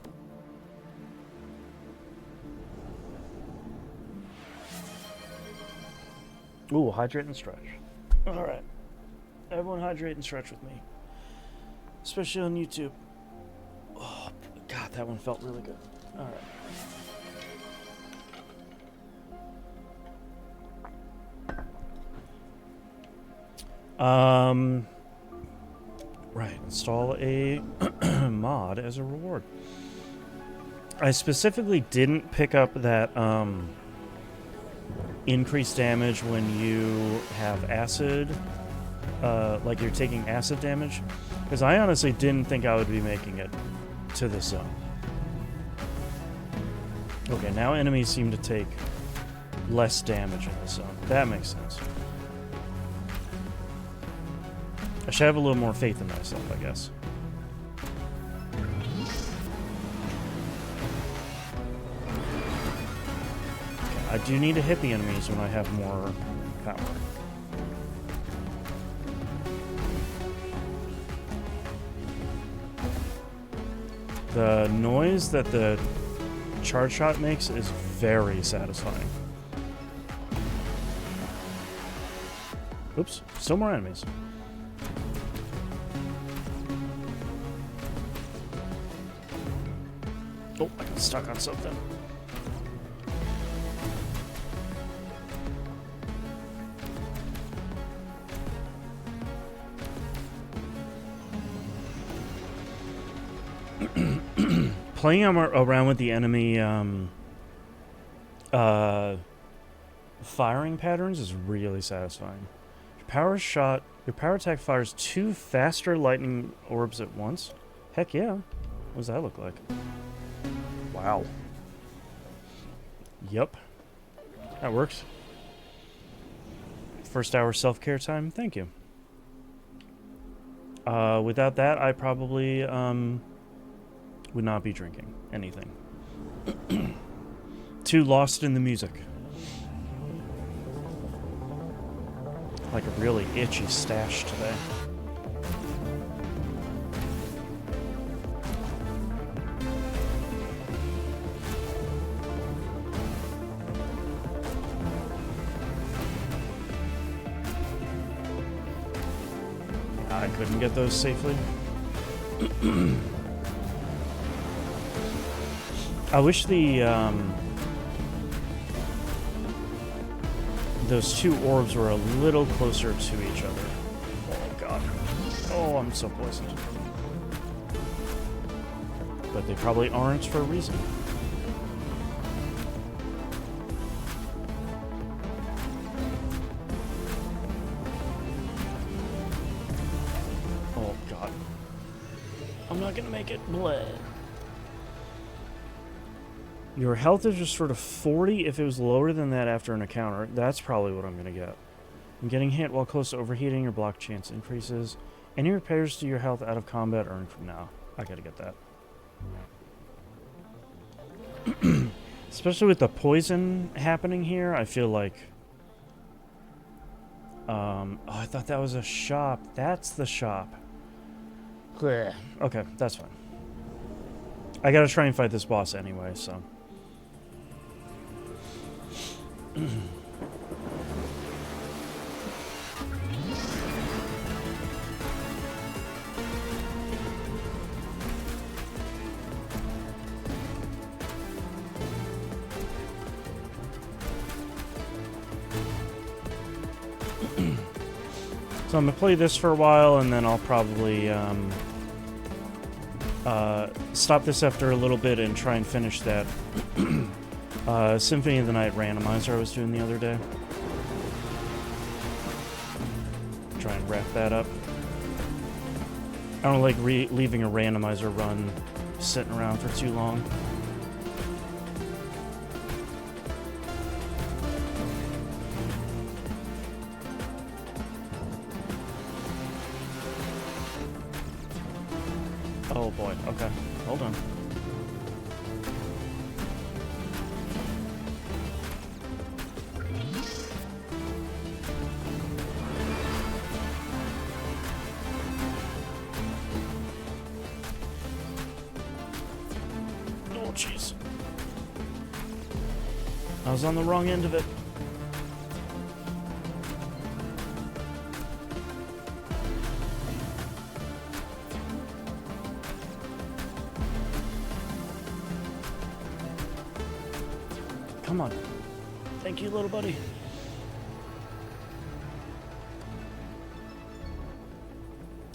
Ooh, hydrate and stretch. Alright. Everyone hydrate and stretch with me. Especially on YouTube. Oh, God, that one felt really good. Alright. Right, install a mod as a reward. I specifically didn't pick up that, increased damage when you have acid, like you're taking acid damage, because I honestly didn't think I would be making it to this zone. Okay, now enemies seem to take less damage in this zone. That makes sense. I should have a little more faith in myself, I guess. Okay, I do need to hit the enemies when I have more power. The noise that the charge shot makes is very satisfying. Oops, still more enemies. Oh, I got stuck on something. Playing around with the enemy firing patterns is really satisfying. Your power attack fires 2 faster lightning orbs at once. Heck yeah. What does that look like? Wow. Yep. That works. First hour self-care time. Thank you. Without that, I probably would not be drinking anything. Too lost in the music. Like a really itchy stash today. I couldn't get those safely. I wish those 2 orbs were a little closer to each other. Oh god. Oh, I'm so poisoned. But they probably aren't for a reason. Oh god. I'm not gonna make it. Bleh. Your health is just sort of 40 if it was lower than that after an encounter. That's probably what I'm going to get. I'm getting hit while close to overheating. Your block chance increases. Any repairs to your health out of combat earned from now. I got to get that. Especially with the poison happening here, I feel like... oh, I thought that was a shop. That's the shop. Okay, that's fine. I got to try and fight this boss anyway, so... So I'm going to play this for a while, and then I'll probably stop this after a little bit and try and finish that Symphony of the Night randomizer I was doing the other day. Try and wrap that up. I don't like leaving a randomizer run sitting around for too long. Oh boy, okay. Hold on. Oh jeez. I was on the wrong end of it. Come on. Thank you, little buddy.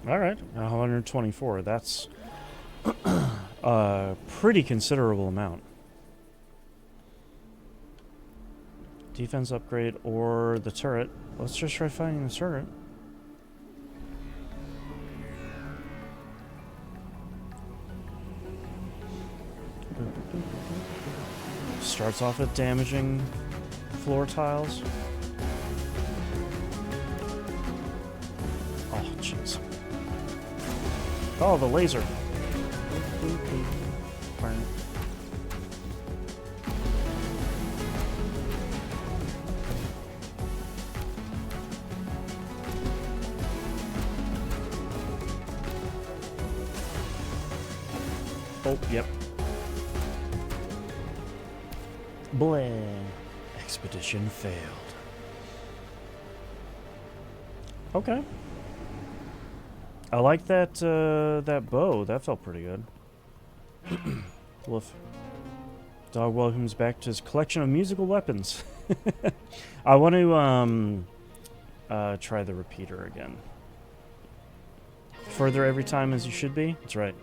Alright, 124. That's a pretty considerable amount. Defense upgrade or the turret. Let's just try finding the turret. Starts off with damaging floor tiles. Oh, jeez. Oh, the laser. Oh, yep. Bleh. Expedition failed. Okay. I like that that bow. That felt pretty good. Woof. Dog welcomes back to his collection of musical weapons. I want to try the repeater again. Further every time as you should be. That's right.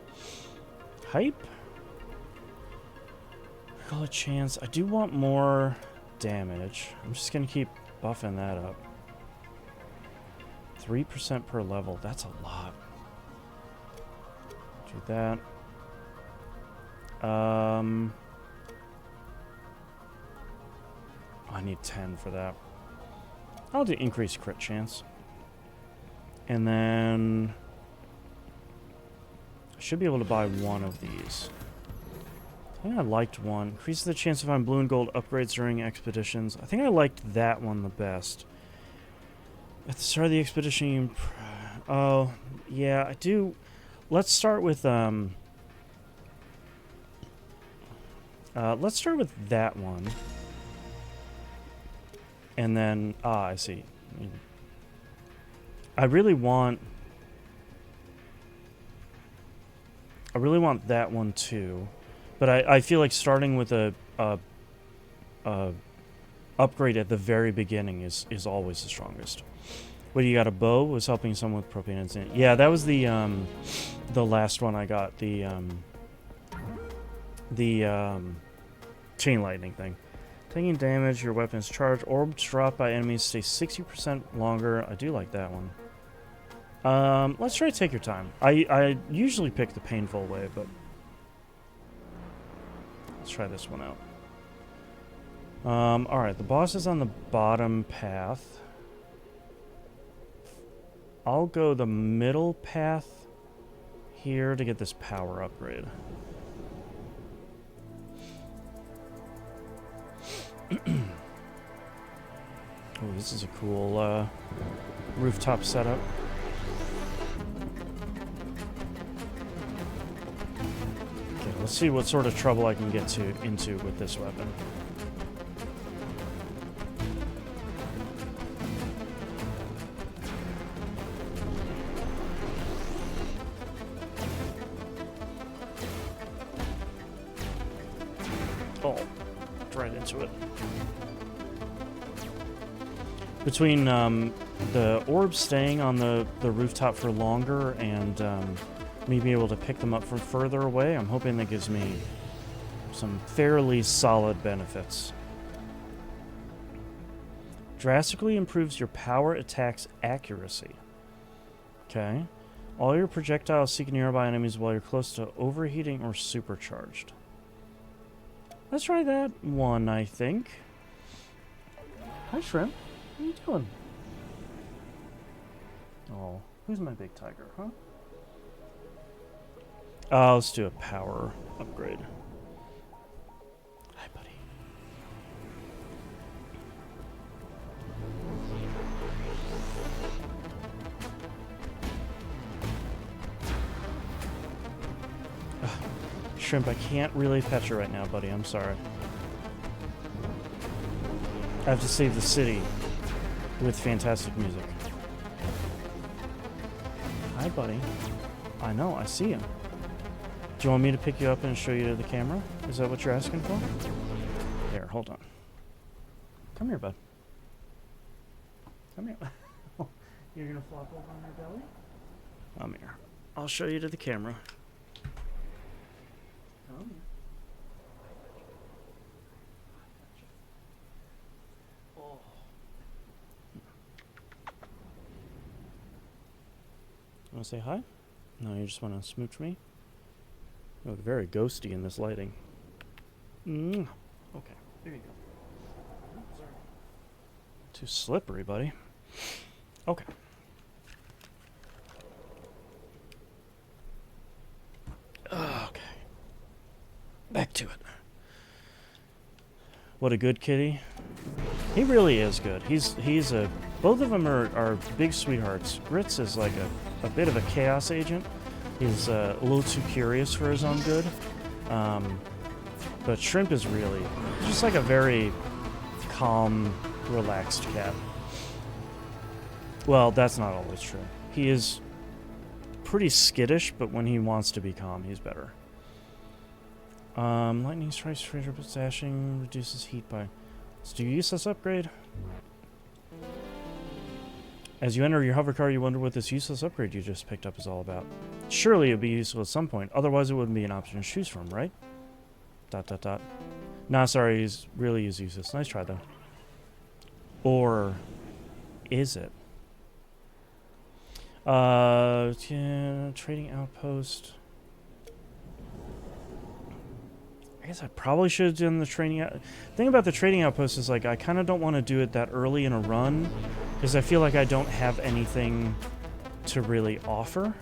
Hype. Critical chance. I do want more damage. I'm just going to keep buffing that up. 3% per level. That's a lot. Do that. I need 10 for that. I'll do increased crit chance. And then I should be able to buy one of these. I think I liked one. Increases the chance to find blue and gold upgrades during expeditions. I think I liked that one the best. At the start of the expedition, oh, yeah, I do. Let's start with that one. And then, I see. I really want that one too. But I feel like starting with a upgrade at the very beginning is always the strongest. What do you got? A bow was helping someone with propane incident. Yeah, that was the last one I got. The chain lightning thing. Taking damage, your weapon is charged. Orbs dropped by enemies stay 60% longer. I do like that one. Let's try to take your time. I usually pick the painful way, but let's try this one out. Alright, the boss is on the bottom path. I'll go the middle path here to get this power upgrade. Oh, this is a cool rooftop setup. Okay, let's see what sort of trouble I can get into with this weapon. Oh, right into it. Between the orbs staying on the rooftop for longer and me being able to pick them up from further away, I'm hoping that gives me some fairly solid benefits. Drastically improves your power attacks accuracy. Okay. All your projectiles seek nearby enemies while you're close to overheating or supercharged. Let's try that one, I think. Hi, Shrimp. What are you doing? Oh, who's my big tiger, huh? Let's do a power upgrade. Hi, buddy. Shrimp, I can't really pet you right now, buddy. I'm sorry. I have to save the city with fantastic music. Hi, buddy. I know, I see him. Do you want me to pick you up and show you to the camera? Is that what you're asking for? Here, hold on. Come here, bud. Come here. You're gonna flop over on your belly? Come here. I'll show you to the camera. Come here. Oh. Want to say hi? No, you just want to smooch me? You look very ghosty in this lighting. Okay, there you go. Oh, sorry. Too slippery, buddy. Okay. Okay. Back to it. What a good kitty. He really is good. He's a... Both of them are big sweethearts. Grits is like a bit of a chaos agent. He's a little too curious for his own good. But Shrimp is really just like a very calm, relaxed cat. Well, that's not always true. He is pretty skittish, but when he wants to be calm, he's better. Lightning strikes, treasure stashing, reduces heat by... Let's do useless upgrade. As you enter your hover car, you wonder what this useless upgrade you just picked up is all about. Surely it would be useful at some point, otherwise it wouldn't be an option to choose from, right? ... Nah, sorry, he's really is useless. Nice try, though. Or is it? Yeah, trading outpost. I guess I probably should have done the trading out. The thing about the trading outpost is, like, I kind of don't want to do it that early in a run, because I feel like I don't have anything to really offer.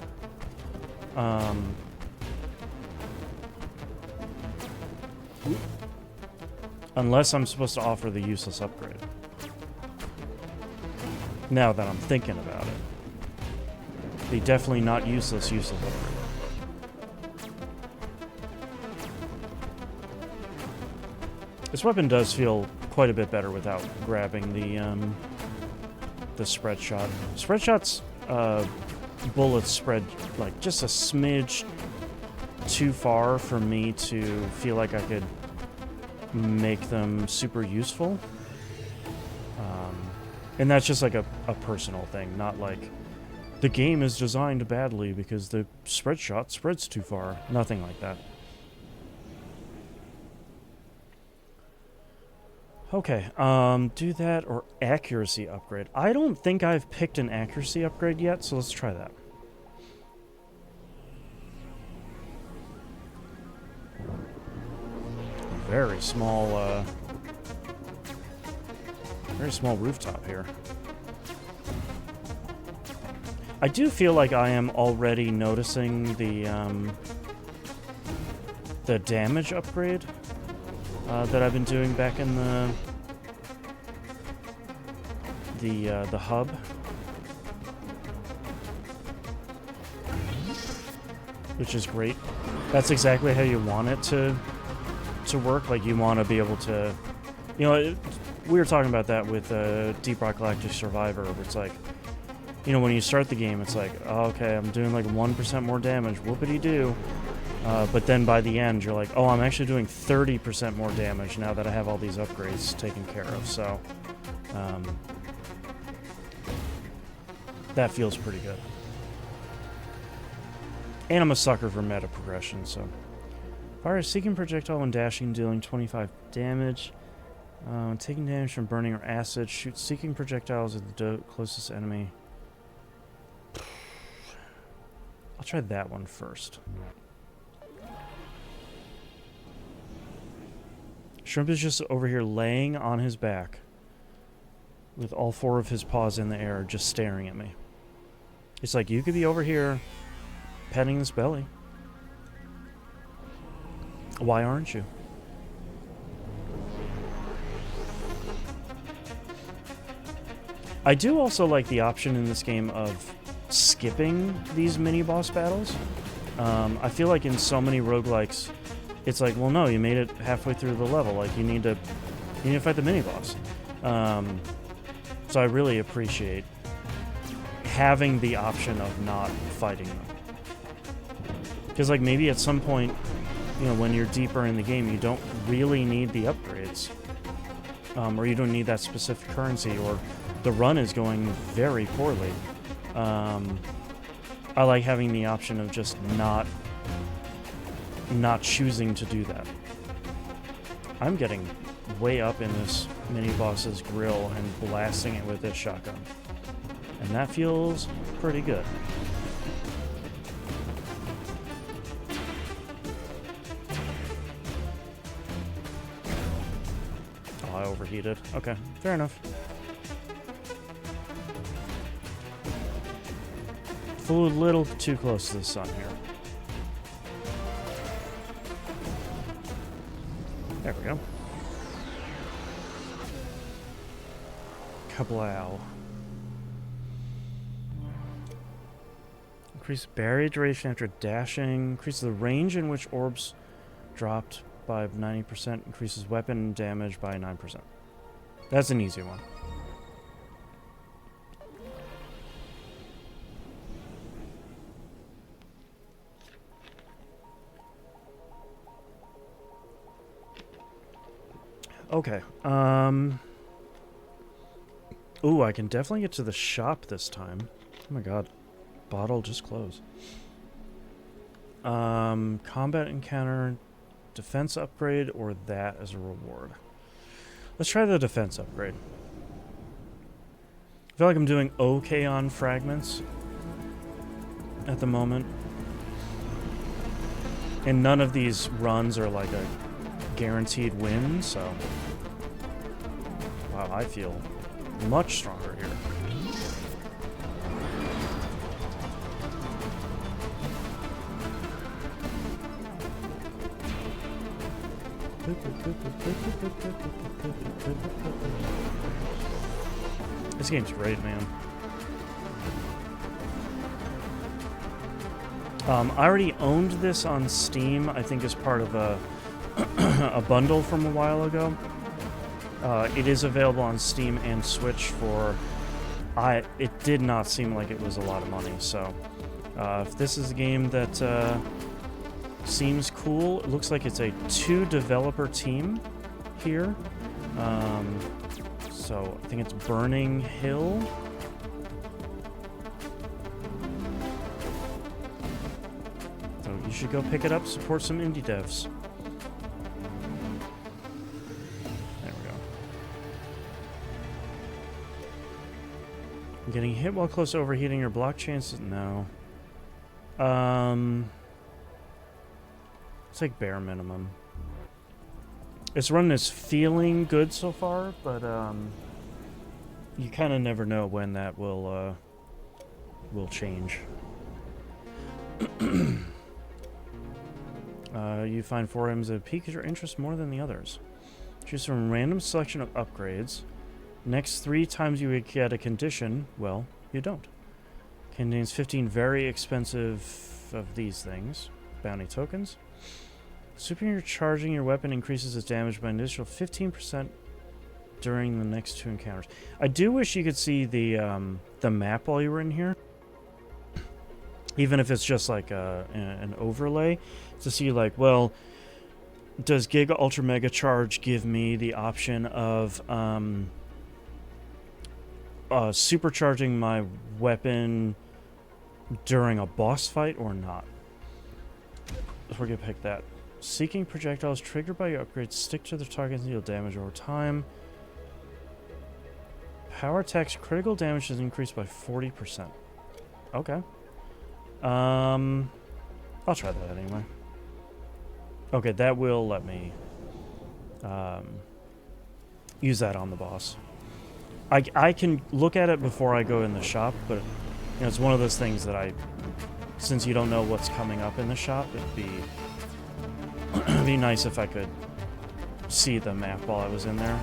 Unless I'm supposed to offer the useless upgrade. Now that I'm thinking about it. The definitely not useless upgrade. This weapon does feel quite a bit better without grabbing the spread shot. Spread shot's bullets spread like just a smidge too far for me to feel like I could make them super useful. And that's just like a personal thing, not like the game is designed badly because the spread shot spreads too far. Nothing like that. Okay, do that or accuracy upgrade. I don't think I've picked an accuracy upgrade yet, so let's try that. Very small rooftop here. I do feel like I am already noticing the damage upgrade that I've been doing back in the hub. Which is great. That's exactly how you want it to work. Like, you want to be able to, you know, we were talking about that with Deep Rock Galactic Survivor, where it's like, you know, when you start the game, it's like, oh, okay, I'm doing like 1% more damage, whoopity-doo. But then by the end, you're like, oh, I'm actually doing 30% more damage now that I have all these upgrades taken care of. So, that feels pretty good. And I'm a sucker for meta progression, so. Fire a seeking projectile when dashing, dealing 25 damage. Taking damage from burning or acid. Shoot seeking projectiles at the closest enemy. I'll try that one first. Shrimp is just over here laying on his back with all 4 of his paws in the air, just staring at me. It's like, you could be over here petting this belly. Why aren't you? I do also like the option in this game of skipping these mini-boss battles. I feel like in so many roguelikes, it's like, well, no, you made it halfway through the level. Like, you need to fight the mini-boss. So I really appreciate having the option of not fighting them. Because, like, maybe at some point, you know, when you're deeper in the game, you don't really need the upgrades. Or you don't need that specific currency, or the run is going very poorly. I like having the option of just not choosing to do that. I'm getting way up in this mini-boss's grill and blasting it with this shotgun. And that feels pretty good. Oh, I overheated. Okay, fair enough. Flew a little too close to the sun here. There we go. Kablow. Increase barrier duration after dashing. Increases the range in which orbs dropped by 90%. Increases weapon damage by 9%. That's an easy one. Okay. Ooh, I can definitely get to the shop this time. Oh my god. Bottle just closed. Combat encounter Defense upgrade or that as a reward? Let's try the defense upgrade. I feel like I'm doing okay on fragments at the moment. And none of these runs are like a guaranteed win, so... Wow, I feel much stronger here. This game's great, man. I already owned this on Steam, I think as part of a, a bundle from a while ago. It is available on Steam and Switch for... It did not seem like it was a lot of money, so... if this is a game that seems cool, it looks like it's a 2-developer team here. So I think it's Burning Hill. So you should go pick it up, support some indie devs. There we go. Getting hit while close to overheating your block chances? No. It's like bare minimum. This run is feeling good so far, but you kind of never know when that will change. You find 4 items that pique your interest more than the others. Choose from a random selection of upgrades. Next 3 times you get a condition, well, you don't. Contains 15 very expensive of these things. Bounty tokens. Supercharging your weapon increases its damage by an additional 15% during the next 2 encounters. I do wish you could see the map while you were in here. Even if it's just like an overlay. To see like, well, does Giga Ultra Mega Charge give me the option of supercharging my weapon during a boss fight or not? We're gonna pick that. Seeking projectiles triggered by your upgrades stick to the target and deal damage over time. Power attacks critical damage is increased by 40%. Okay. I'll try that anyway. Okay, that will let me use that on the boss. I can look at it before I go in the shop, but you know, it's one of those things that since you don't know what's coming up in the shop, it'd be nice if I could see the map while I was in there.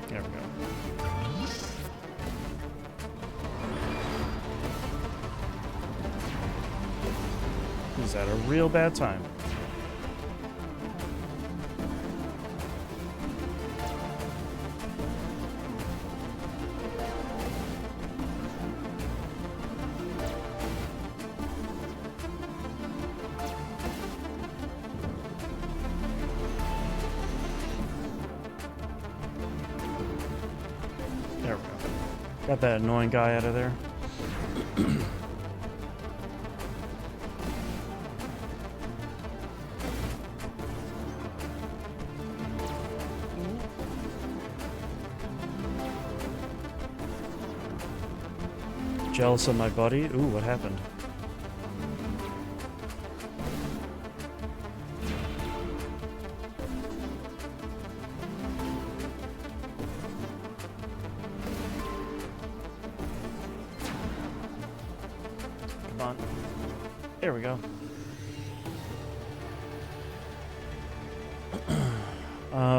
There we go. He's at a real bad time. There we go. Got that annoying guy out of there. Jealous of my buddy? Ooh, what happened? Come on. There we go.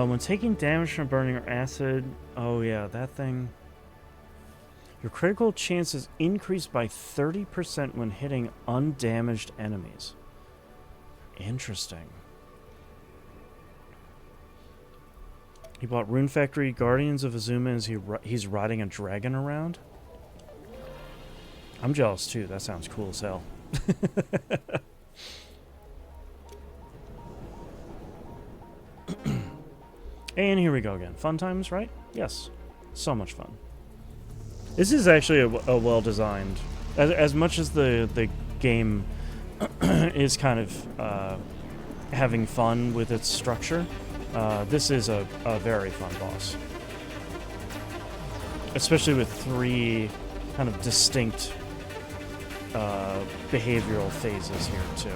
When taking damage from burning or acid... Oh yeah, that thing... Your critical chances increase by 30% when hitting undamaged enemies. Interesting. He bought Rune Factory Guardians of Azuma as he's riding a dragon around. I'm jealous too. That sounds cool as hell. And here we go again. Fun times, right? Yes. So much fun. This is actually a well-designed... As much as the game is kind of having fun with its structure, this is a very fun boss. Especially with 3 kind of distinct behavioral phases here, too.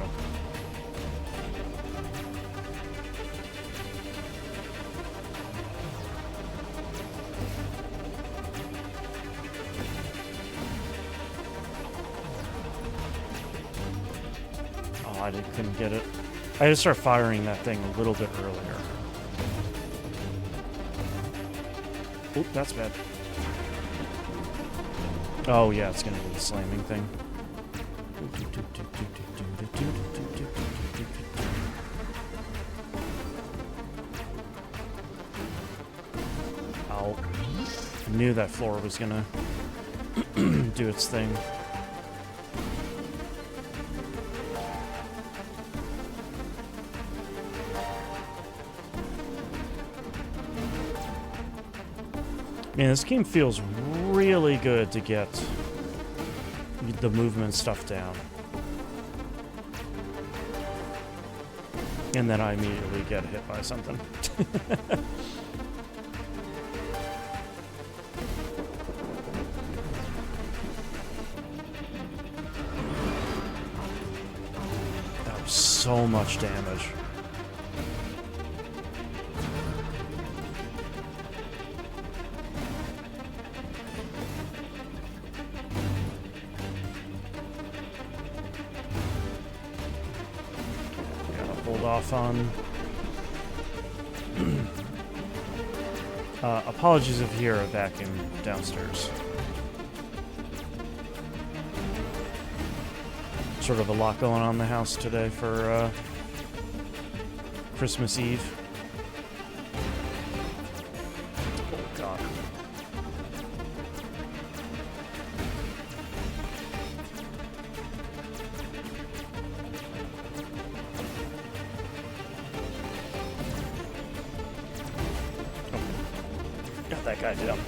Oh, I couldn't get it. I had to start firing that thing a little bit earlier. Oop, that's bad. Oh, yeah, it's gonna be the slamming thing. Ow. I knew that floor was gonna do its thing. Man, this game feels really good to get the movement stuff down. And then I immediately get hit by something. That was so much damage. Off on. Apologies if you hear a vacuum downstairs. Sort of a lot going on in the house today for Christmas Eve. Oh God. That guy down.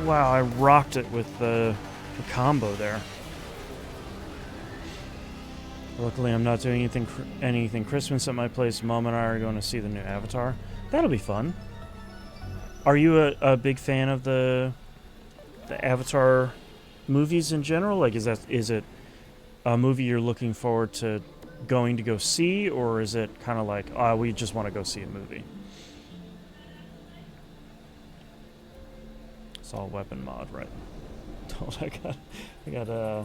Wow, I rocked it with the combo there. Luckily, I'm not doing anything Christmas at my place. Mom and I are going to see the new Avatar. That'll be fun. Are you a big fan of the Avatar movies in general? Like, is it a movie you're looking forward to going to go see, or is it kind of like, we just want to go see a movie? It's all weapon mod, right? I got a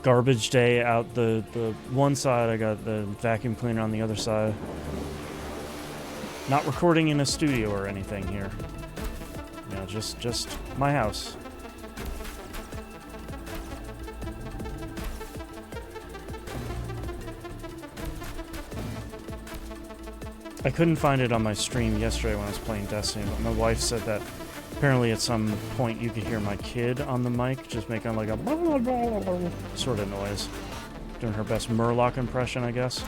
garbage day out the one side. I got the vacuum cleaner on the other side. Not recording in a studio or anything here. You know, just my house. I couldn't find it on my stream yesterday when I was playing Destiny, but my wife said that apparently at some point you could hear my kid on the mic just making like a sort of noise. Doing her best Murloc impression, I guess.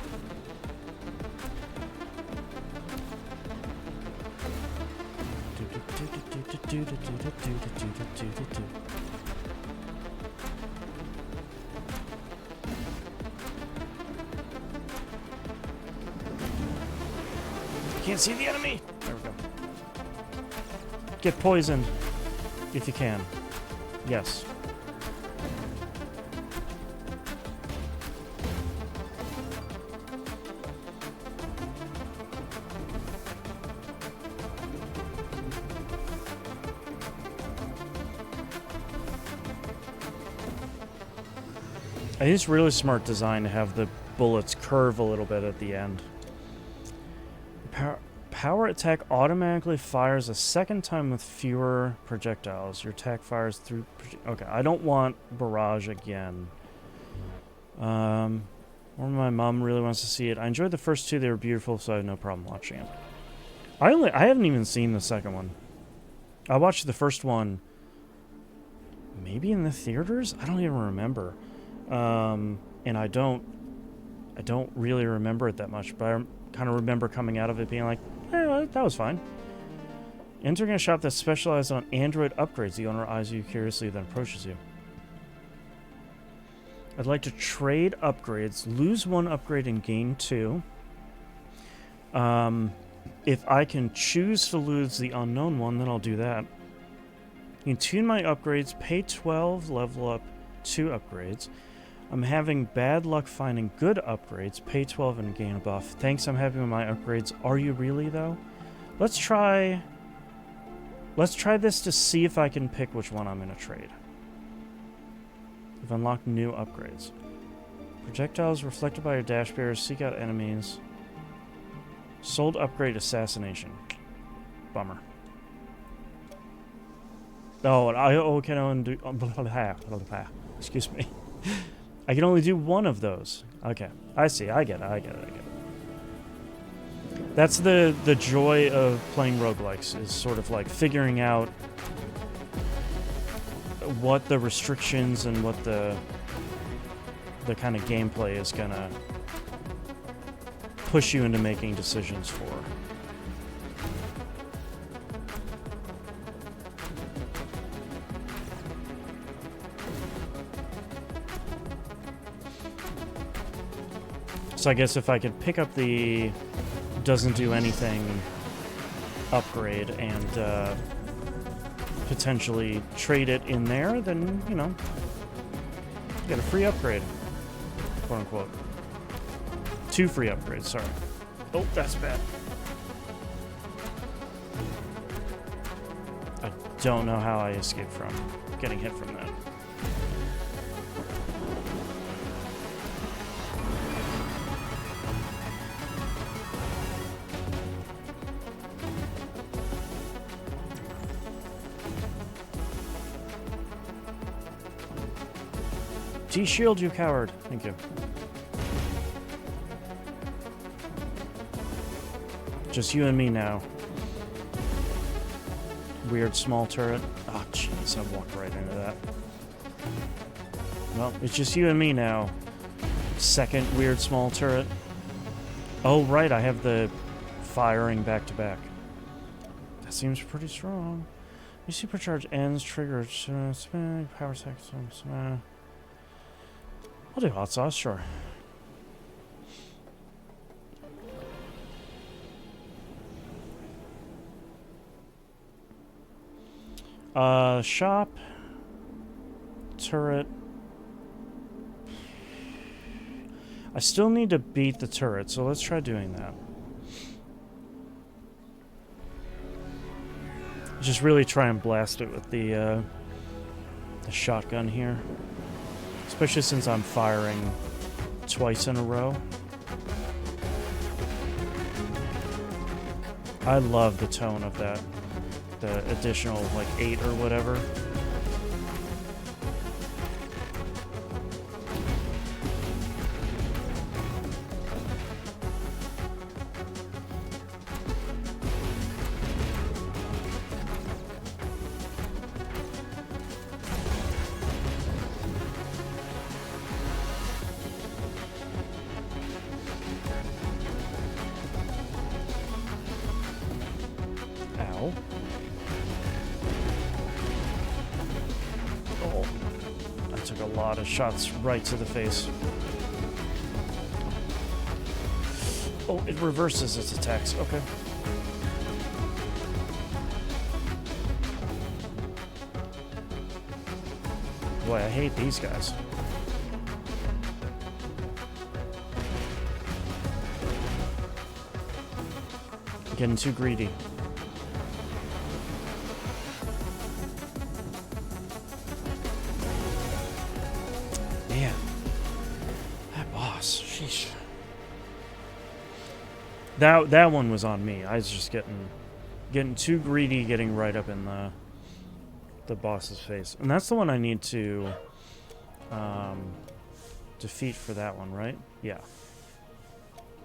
Can't see the enemy! There we go. Get poisoned, if you can. Yes. I think it's really smart design to have the bullets curve a little bit at the end. Power attack automatically fires a second time with fewer projectiles. Your attack fires through... Okay, I don't want barrage again. Or my mom really wants to see it. I enjoyed the first 2. They were beautiful, so I have no problem watching it. I haven't even seen the second one. I watched the first one maybe in the theaters? I don't even remember. And I don't really remember it that much, but I kind of remember coming out of it being like, that was fine. Entering a shop that's specialized on Android upgrades. The owner eyes you curiously, then approaches you. I'd like to trade upgrades, lose 1 upgrade and gain 2. If I can choose to lose the unknown one, then I'll do that. You can tune my upgrades, pay 12, level up 2 upgrades. I'm having bad luck finding good upgrades, pay 12 and gain a buff. Thanks, I'm happy with my upgrades. Are you really, though? Let's try this to see if I can pick which one I'm going to trade. You've unlocked new upgrades. Projectiles reflected by your dash bearers. Seek out enemies. Sold upgrade assassination. Bummer. Oh, I can only do... Excuse me. I can only do 1 of those. Okay. I see. I get it. That's the joy of playing roguelikes, is sort of like figuring out what the restrictions and what the kind of gameplay is gonna push you into making decisions for. So I guess if I could pick up the doesn't do anything upgrade and potentially trade it in there, then, you know, get a free upgrade, quote unquote. 2 free upgrades, sorry. Oh, that's bad. I don't know how I escaped from getting hit from that. Shield, you coward. Thank you. Just you and me now. Weird small turret. Oh, jeez, I walked right into that. Well, it's just you and me now. Second weird small turret. Oh, right, I have the firing back to back. That seems pretty strong. You supercharge ends, trigger, power sex. I'll do hot sauce, sure. Shop. Turret. I still need to beat the turret, so let's try doing that. Just really try and blast it with the shotgun here. Especially since I'm firing twice in a row. I love the tone of that. The additional, like, 8 or whatever. Shots right to the face. Oh, it reverses its attacks. Okay. Boy, I hate these guys. Getting too greedy. That one was on me. I was just getting too greedy, getting right up in the boss's face. And that's the one I need to defeat for that one, right? Yeah.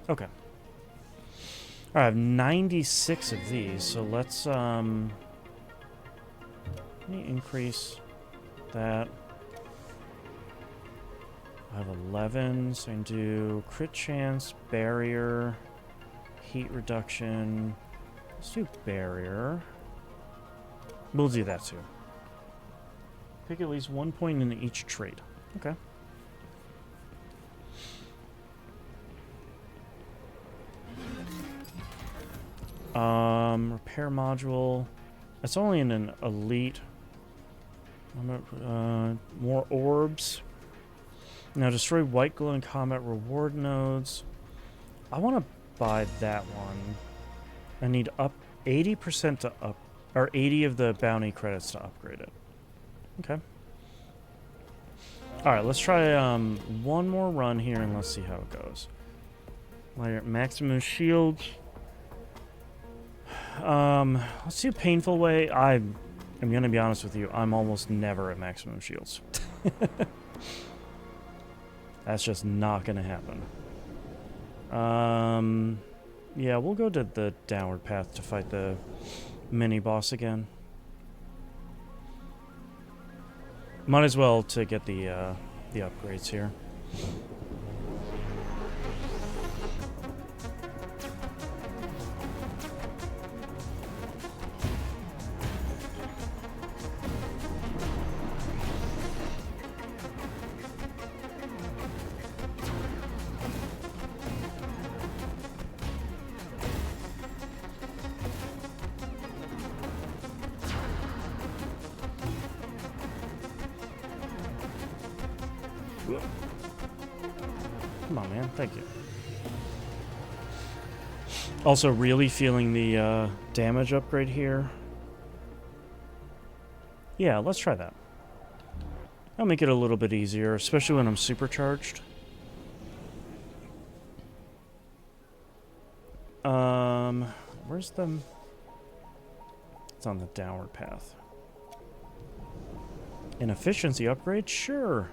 Okay. I have 96 of these, so let's Let me increase that. I have 11, so I can do crit chance, barrier, heat reduction. Let's do barrier. We'll do that too. Pick at least 1 point in each trait. Okay. Repair module. It's only in an elite. More orbs. Now destroy white glow in combat reward nodes. I want to buy that one. I need up 80% to up, or 80 of the bounty credits to upgrade it. Okay. All right, let's try one more run here and let's see how it goes. Maximum shields. Let's do painful way. I'm gonna be honest with you. I'm almost never at maximum shields. That's just not gonna happen. Yeah, we'll go to the downward path to fight the mini boss again. Might as well to get the upgrades here. Come on, man. Thank you. Also, really feeling the damage upgrade here. Yeah, let's try that. That'll make it a little bit easier, especially when I'm supercharged. Where's the... It's on the downward path. An efficiency upgrade? Sure.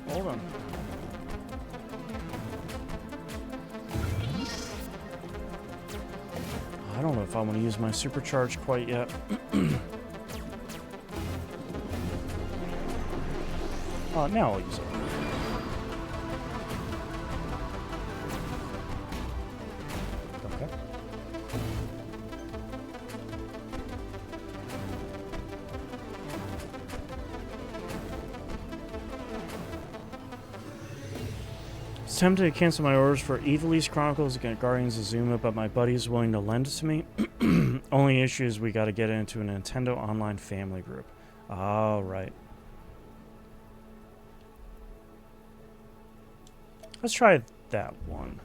Hold on. I don't know if I want to use my supercharge quite yet. Now I'll use it. Okay. It's tempted to cancel my orders for Evilise Chronicles against Guardians of Zuma, but my buddy is willing to lend it to me. Only issue is we got to get into a Nintendo Online family group. All right. Let's try that one.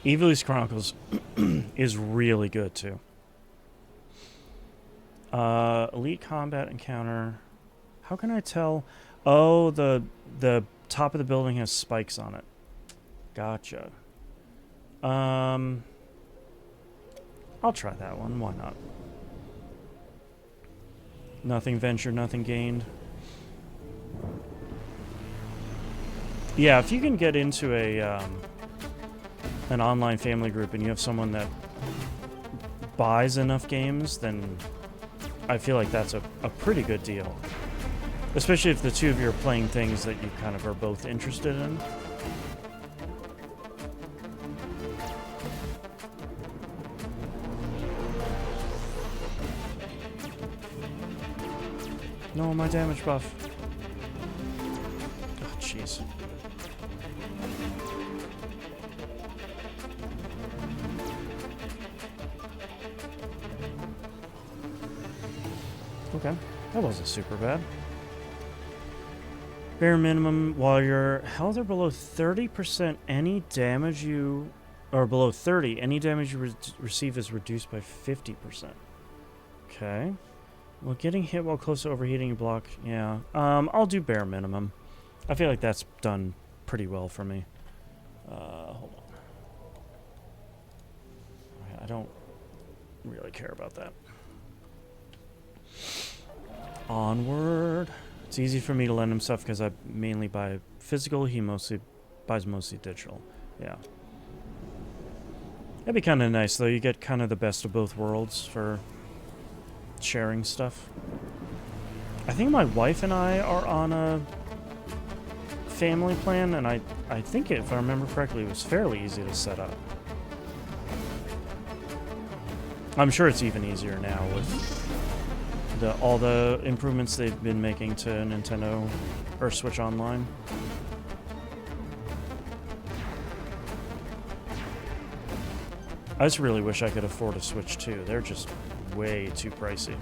Evilise Chronicles is really good too. Elite combat encounter. How can I tell? Oh, the top of the building has spikes on it. Gotcha. I'll try that one. Why not? Nothing ventured, nothing gained. Yeah, if you can get into an online family group and you have someone that buys enough games, then I feel like that's a pretty good deal. Especially if the two of you are playing things that you kind of are both interested in. No, my damage buff. Oh, jeez. Okay, that wasn't super bad. Bare minimum, while your health are below 30%, any damage you... Or below 30, any damage you receive is reduced by 50%. Okay. Well, getting hit while close to overheating your block, yeah. I'll do bare minimum. I feel like that's done pretty well for me. Hold on. I don't really care about that. Onward. It's easy for me to lend him stuff because I mainly buy physical. He buys mostly digital. Yeah. That'd be kind of nice, though. You get kind of the best of both worlds for sharing stuff. I think my wife and I are on a family plan, and I think, if I remember correctly, it was fairly easy to set up. I'm sure it's even easier now with all the improvements they've been making to Nintendo or Switch Online. I just really wish I could afford a Switch 2. They're just way too pricey.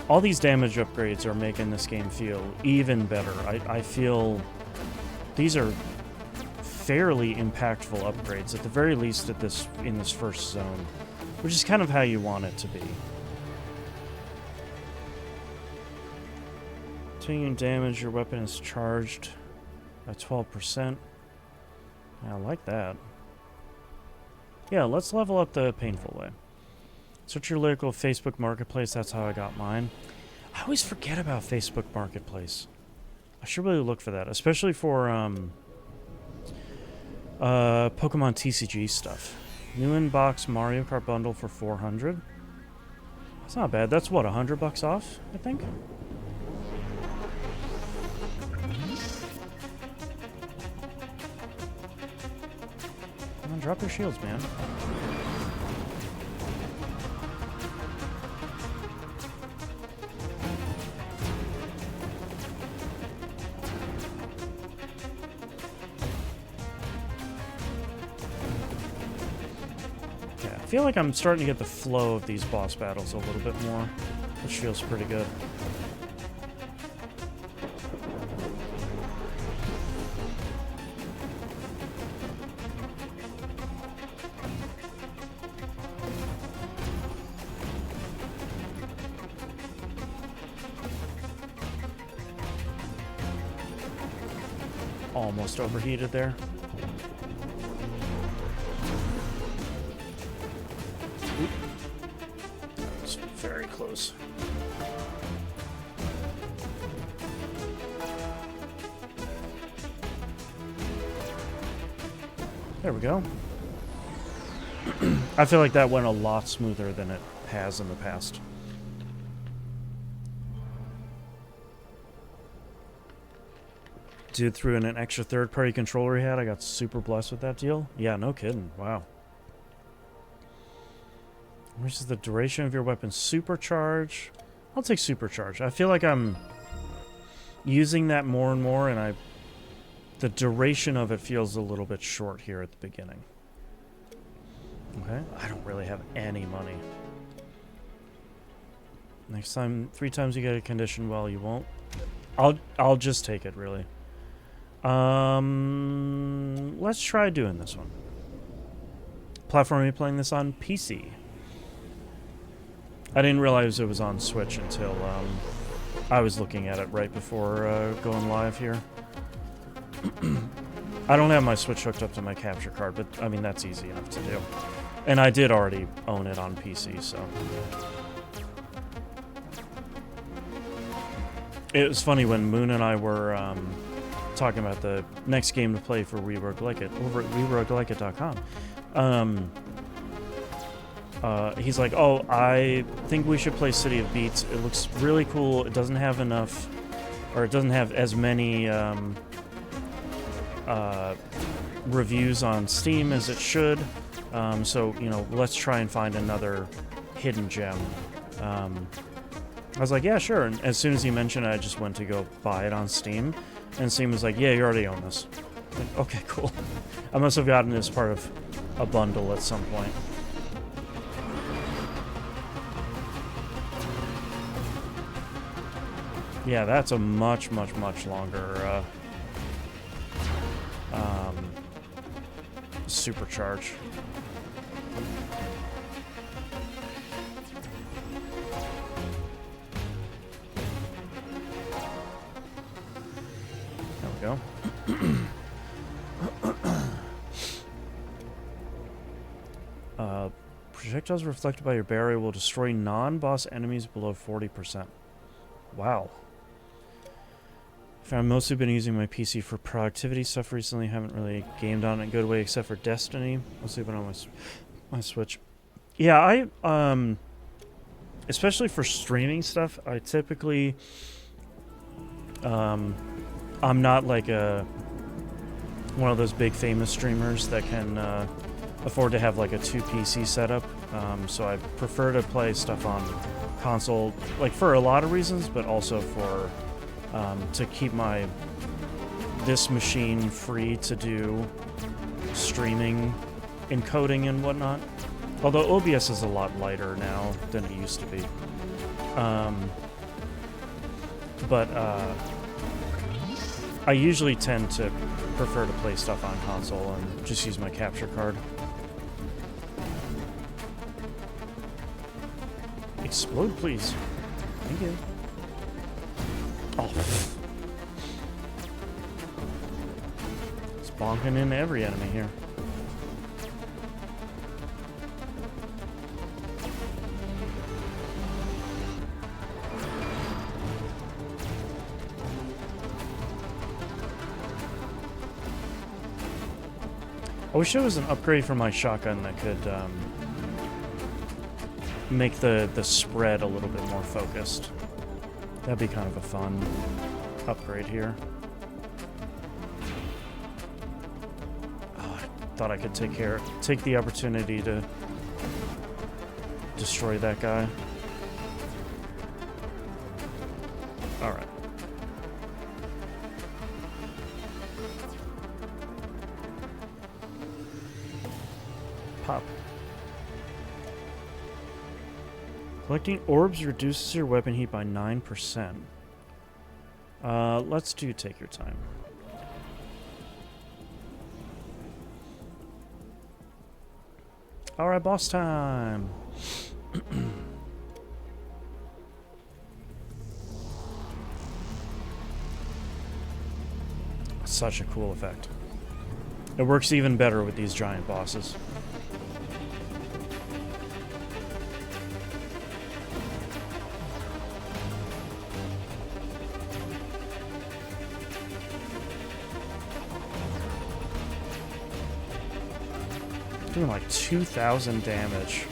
All these damage upgrades are making this game feel even better. I feel these are fairly impactful upgrades, at the very least in this first zone, which is kind of how you want it to be. Taking damage, your weapon is charged by 12%. Yeah, I like that. Yeah, let's level up the painful way. Search your local Facebook Marketplace. That's how I got mine. I always forget about Facebook Marketplace. I should really look for that, especially for Pokemon TCG stuff. New in-box Mario Kart bundle for $400. That's not bad. That's what, $100 off, I think? Come on, drop your shields, man. I feel like I'm starting to get the flow of these boss battles a little bit more, which feels pretty good. Almost overheated there. Very close. There we go. I feel like that went a lot smoother than it has in the past. Dude threw in an extra third-party controller he had. I got super blessed with that deal. Yeah, no kidding. Wow. Which is the duration of your weapon's supercharge? I'll take supercharge. I feel like I'm using that more and more, and the duration of it feels a little bit short here at the beginning. Okay, I don't really have any money. Next time, 3 times you get a condition, well, you won't. I'll just take it, really. Let's try doing this one. Platform, are you playing this on PC? I didn't realize it was on Switch until I was looking at it right before going live here. I don't have my Switch hooked up to my capture card, but I mean, that's easy enough to do. And I did already own it on PC, so. It was funny when Moon and I were talking about the next game to play for We Roguelike It over at weroguelikeit.com. He's like, oh, I think we should play City of Beats. It looks really cool. It doesn't have enough, or it doesn't have as many reviews on Steam as it should. So, you know, let's try and find another hidden gem. I was like, yeah, sure. And as soon as he mentioned it, I just went to go buy it on Steam. And Steam was like, yeah, you already own this. Like, okay, cool. I must have gotten it as part of a bundle at some point. Yeah, that's a much, much, much longer supercharge. There we go. Projectiles reflected by your barrier will destroy non-boss enemies below 40%. Wow. I've mostly been using my PC for productivity stuff recently. Haven't really gamed on it in a good way except for Destiny. Mostly been on my Switch. Yeah, especially for streaming stuff, I typically I'm not like one of those big famous streamers that can afford to have like a 2 PC setup. So I prefer to play stuff on console, like for a lot of reasons, but also for to keep this machine free to do streaming, encoding, and whatnot. Although OBS is a lot lighter now than it used to be. But I usually tend to prefer to play stuff on console and just use my capture card. Explode, please. Thank you. Oh. It's bonking into every enemy here. I wish there was an upgrade for my shotgun that could make the spread a little bit more focused. That'd be kind of a fun upgrade here. Oh, I thought I could take the opportunity to destroy that guy. All right. Pop. Collecting orbs reduces your weapon heat by 9%. Let's take your time. Alright, boss time! Such a cool effect. It works even better with these giant bosses. Doing like 2,000 damage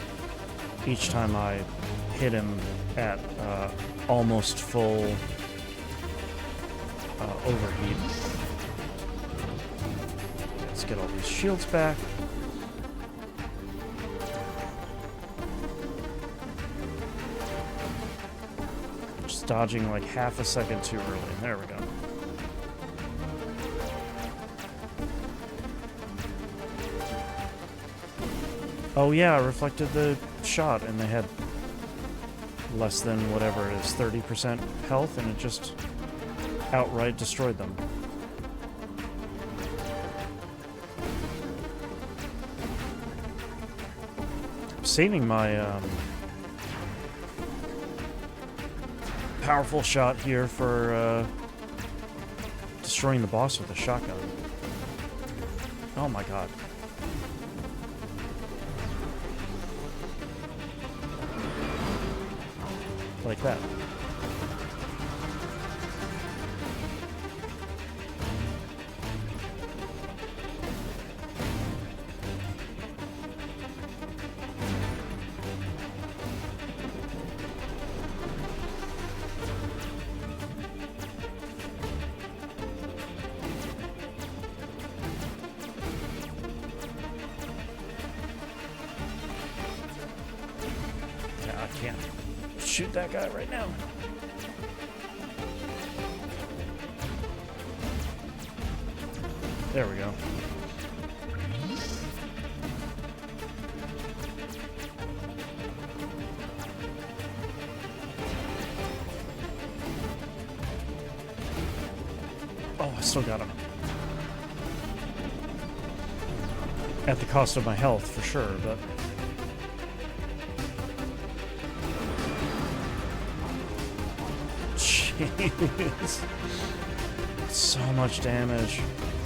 each time I hit him at almost full overheat. Let's get all these shields back. Just dodging like half a second too early. There we go. Oh yeah, I reflected the shot and they had less than whatever it is, 30% health, and it just outright destroyed them. I'm saving my powerful shot here for destroying the boss with a shotgun. Oh my god. Like that. Yeah, I can't shoot that guy right now. There we go. Oh, I still got him. at the cost of my health, for sure, but... Jeez. So much damage.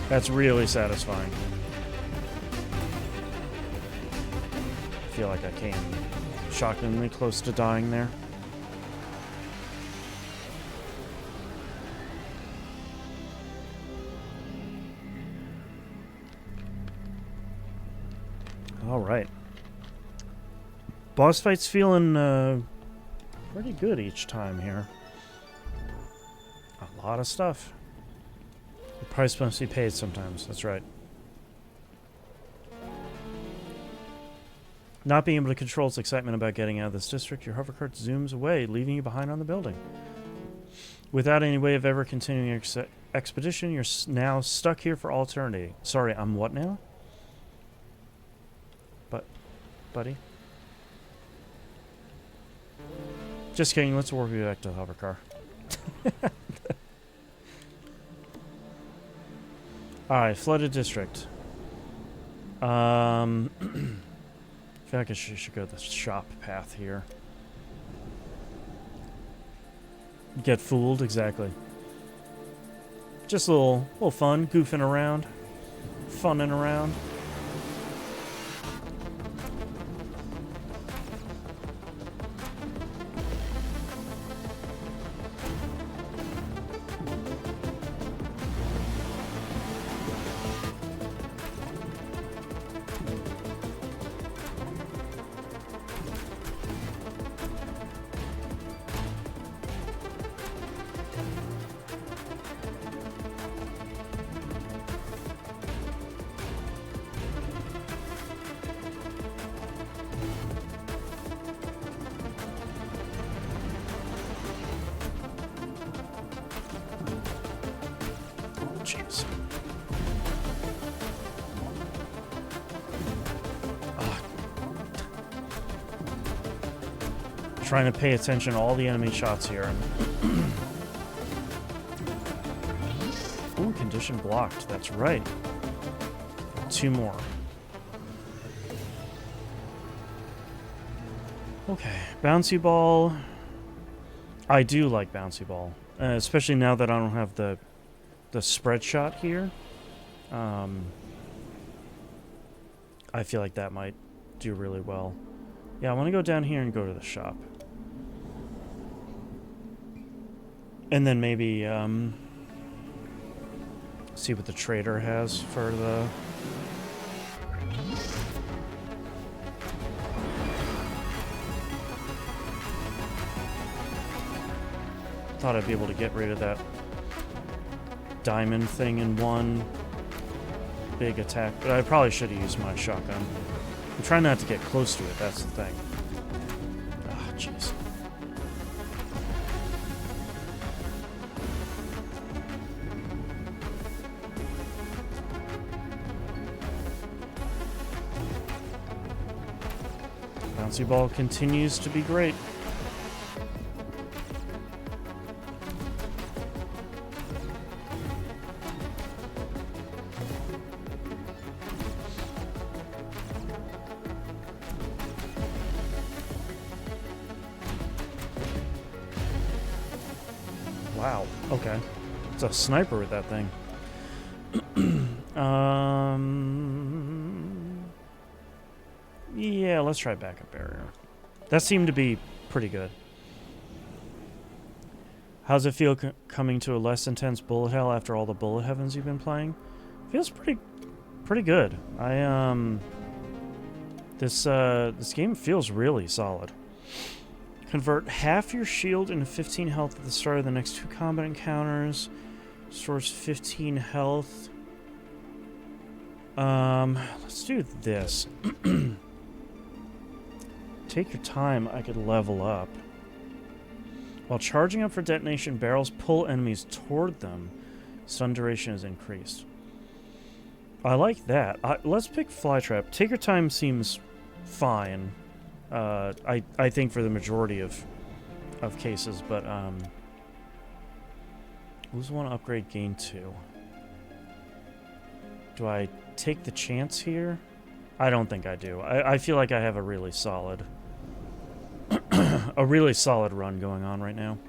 That's really satisfying. I feel like I came shockingly close to dying there. Alright. Boss fight's feeling pretty good each time here. A lot of stuff. The price must be paid sometimes, that's right. Not being able to control its excitement about getting out of this district, your hovercart zooms away, leaving you behind on the building. Without any way of ever continuing your expedition, you're now stuck here for all eternity. Sorry, I'm what now? Buddy? Just kidding, let's warp you back to the hovercar. Alright, flooded district. I feel like I should go the shop path here. Get fooled, exactly. Just a little fun, goofing around, funning around. Jeez. Trying to pay attention to all the enemy shots here. Ooh, condition blocked. That's right. 2 more. Okay, bouncy ball. I do like bouncy ball, especially now that I don't have the spread shot here. I feel like that might do really well. Yeah, I want to go down here and go to the shop. And then maybe see what the trader has for the... Thought I'd be able to get rid of that diamond thing in one big attack, but I probably should have used my shotgun. I'm trying not to get close to it, that's the thing. Ah, jeez. Bouncy ball continues to be great. Wow, okay. It's a sniper with that thing. Yeah, let's try backup barrier. That seemed to be pretty good. How's it feel coming to a less intense bullet hell after all the bullet heavens you've been playing? Feels pretty good. This game feels really solid. Convert half your shield into 15 health at the start of the next 2 combat encounters. Stores 15 health. Let's do this. Take your time, I could level up. While charging up for detonation, barrels pull enemies toward them. Stun duration is increased. I like that. Let's pick Flytrap. Take your time seems fine. I think for the majority of cases, but who's want to upgrade gain 2? Do I take the chance here? I don't think I do. I feel like I have a really solid... a really solid run going on right now.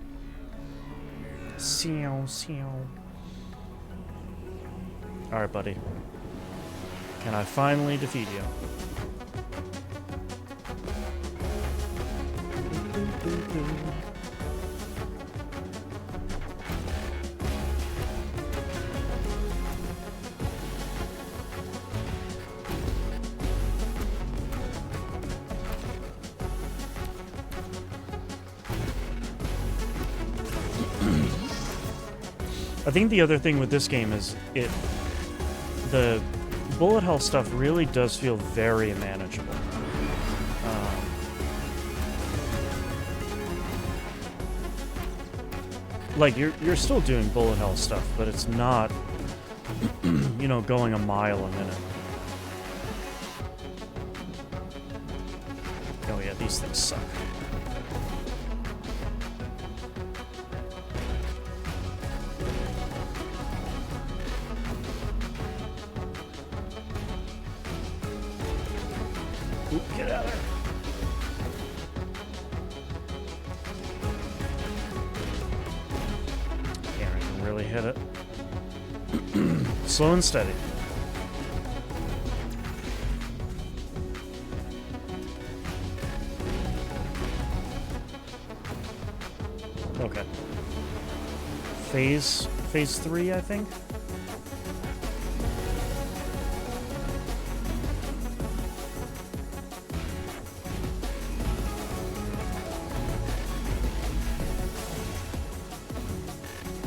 Alright, buddy. Can I finally defeat you? I think the other thing with this game is the bullet hell stuff really does feel very manageable. Like you're still doing bullet hell stuff, but it's not, you know, going a mile a minute. Oh yeah, these things suck. Oop, get out of there. Can't even really hit it. Slow and steady. Okay. Phase 3, I think.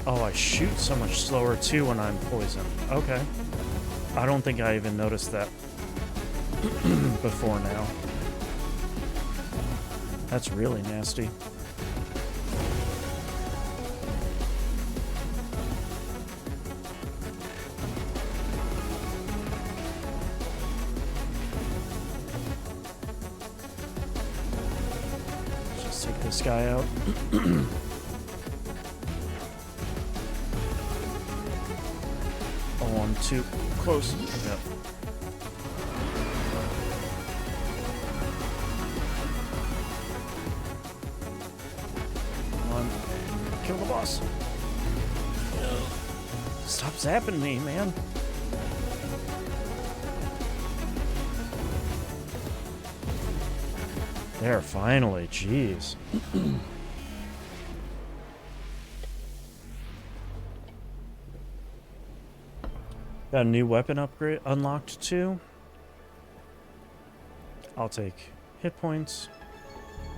Oh, I shoot so much slower too when I'm poisoned. Okay. I don't think I even noticed that before now. That's really nasty. Just take this guy out. Oh, I'm too close. Yep. Come on. Kill the boss. Stop zapping me, man. There, finally. Jeez. Got a new weapon upgrade unlocked too. I'll take hit points.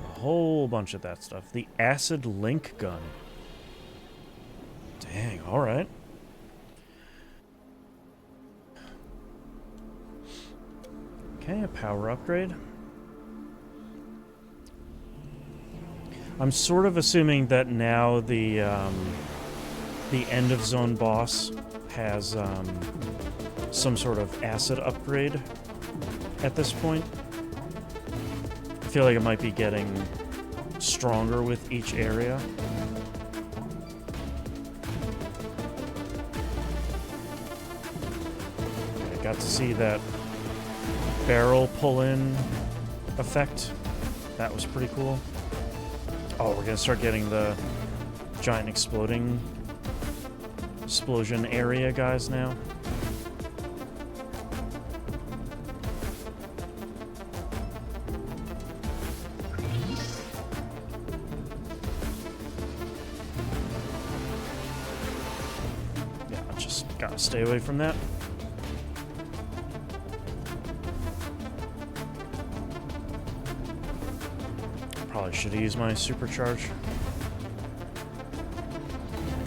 A whole bunch of that stuff. The acid link gun. Dang, alright. Okay, a power upgrade. I'm sort of assuming that now the end of zone boss has some sort of acid upgrade at this point. I feel like it might be getting stronger with each area. I got to see that barrel pull-in effect. That was pretty cool. Oh, we're gonna start getting the giant explosion area guys now. Yeah, just gotta stay away from that. Probably should have used my supercharge.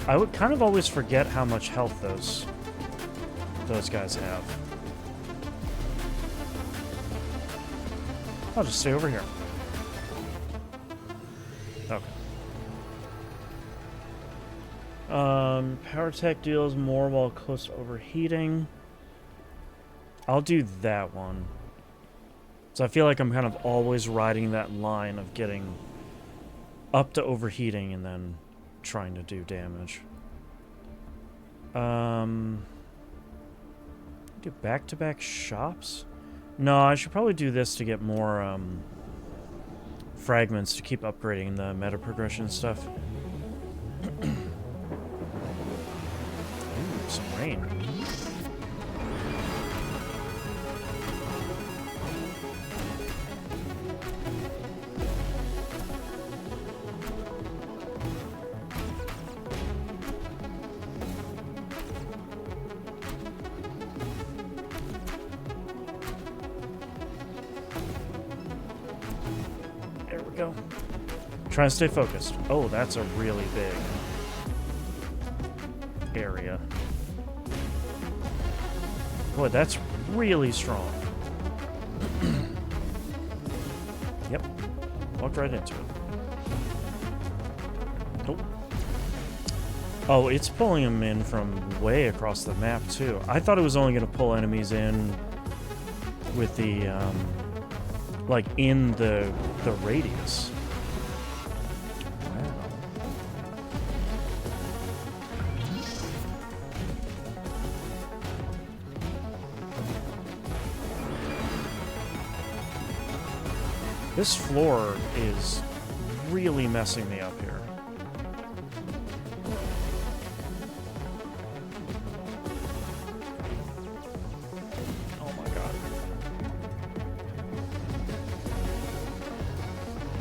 I would kind of always forget how much health those guys have. I'll just stay over here. Okay. Power tech deals more while close to overheating. I'll do that one. So I feel like I'm kind of always riding that line of getting up to overheating and then trying to do damage. Do back-to-back shops? No, I should probably do this to get more fragments to keep upgrading the meta progression stuff. Ooh, some rain. Go. Try and stay focused. Oh, that's a really big area. Boy, that's really strong. Yep. Walked right into it. Nope. Oh, it's pulling them in from way across the map, too. I thought it was only going to pull enemies in with the, like, in the radius. Wow. This floor is really messing me up here.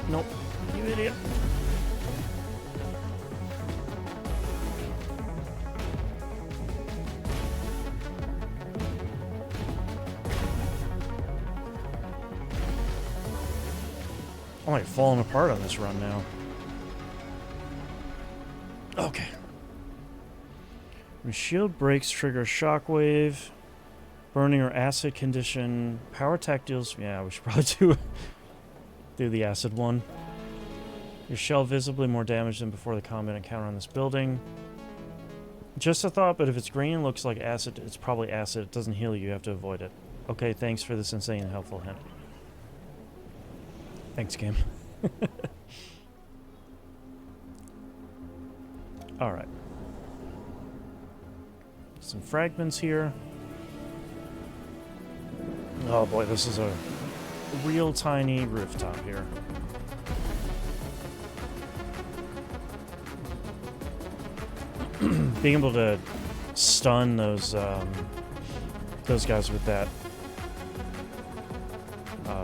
Nope. You idiot. I'm like falling apart on this run now. Okay. When shield breaks, trigger shockwave, burning or acid condition, power attack deals. Yeah, we should probably do the acid one. Your shell visibly more damage than before the combat encounter on this building. Just a thought, but if it's green, looks like acid, it's probably acid. It doesn't heal you, you have to avoid it. Okay, thanks for this insane and helpful hint. Thanks, game. Alright. Some fragments here. Oh boy, this is a real tiny rooftop here. Being able to stun those guys with that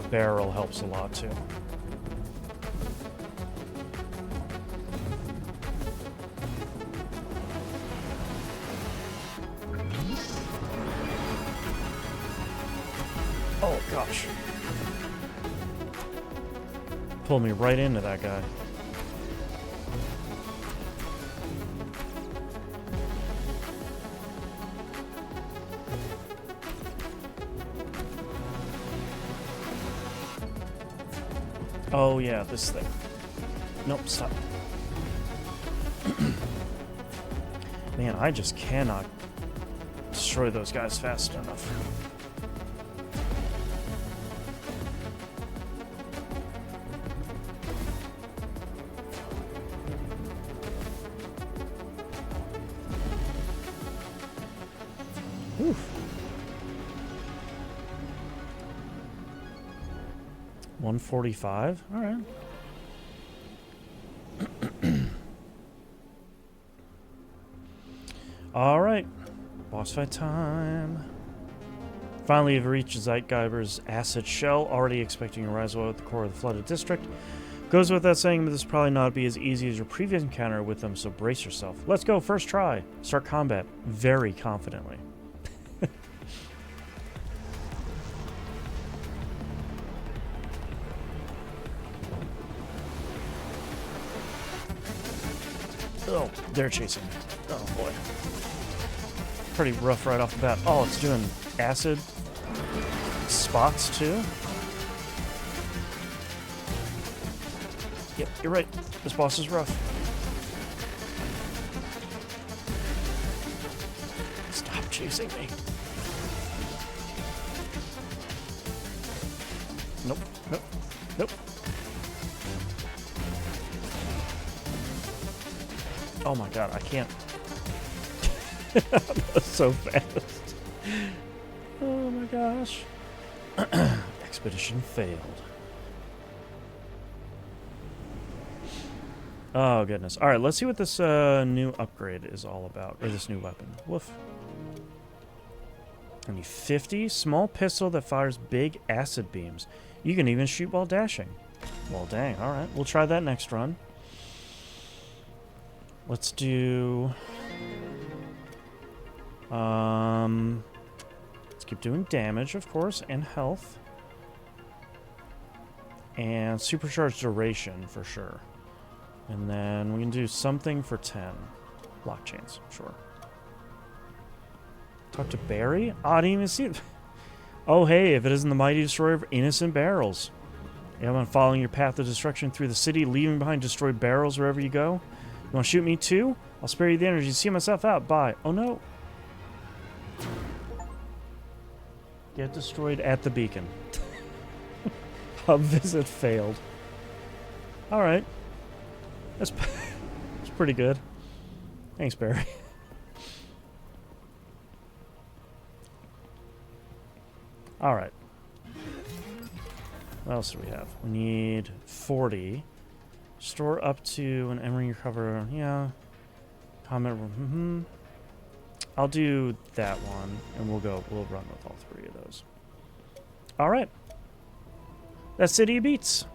barrel helps a lot too. Oh gosh. Pulled me right into that guy. Oh yeah, this thing. Nope, stop. Man, I just cannot destroy those guys fast enough. Oof. 145? Alright. Alright. Boss fight time. Finally, you've reached Zeitgeiber's acid shell, already expecting a rise at the core of the flooded district. Goes without saying, but this will probably not be as easy as your previous encounter with them, so brace yourself. Let's go, first try. Start combat very confidently. Oh, they're chasing me. Oh boy. Pretty rough right off the bat. Oh, it's doing acid spots too? Yep, you're right. This boss is rough. Stop chasing me. Nope, nope, nope. Oh my god, I can't. That's so fast. Oh my gosh. Expedition failed. Oh, goodness. Alright, let's see what this new upgrade is all about. Or this new weapon. Woof. Only 50? Small pistol that fires big acid beams. You can even shoot while dashing. Well, dang. Alright, we'll try that next run. Let's do... let's keep doing damage, of course, and health. And supercharged duration, for sure. And then we can do something for 10. Blockchains, sure. Talk to Barry? Oh, I didn't even see it. Oh, hey, if it isn't the mighty destroyer of innocent barrels. Yeah, I'm following your path of destruction through the city, leaving behind destroyed barrels wherever you go. You want to shoot me too? I'll spare you the energy to see myself out. Bye. Oh, no. Get destroyed at the beacon. Hub visit failed. Alright. That's pretty good. Thanks, Barry. Alright. What else do we have? We need 40. Store up to an emery recover. Yeah. Comment. I'll do that one, and we'll run with all 3 of those. Alright. That's City of Beats.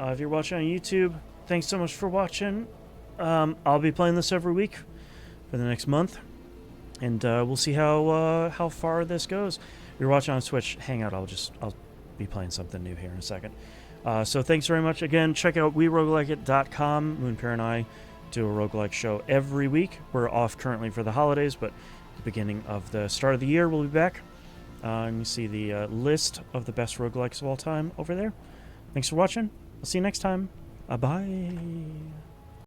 If you're watching on YouTube, thanks so much for watching. I'll be playing this every week for the next month, and we'll see how far this goes. If you're watching on Twitch, hang out. I'll be playing something new here in a second. So thanks very much. Again, check out weroguelikeit.com. Moonpair and I do a roguelike show every week. We're off currently for the holidays, but at the beginning of the start of the year, we'll be back. And you see the list of the best roguelikes of all time over there. Thanks for watching. I'll see you next time. Bye.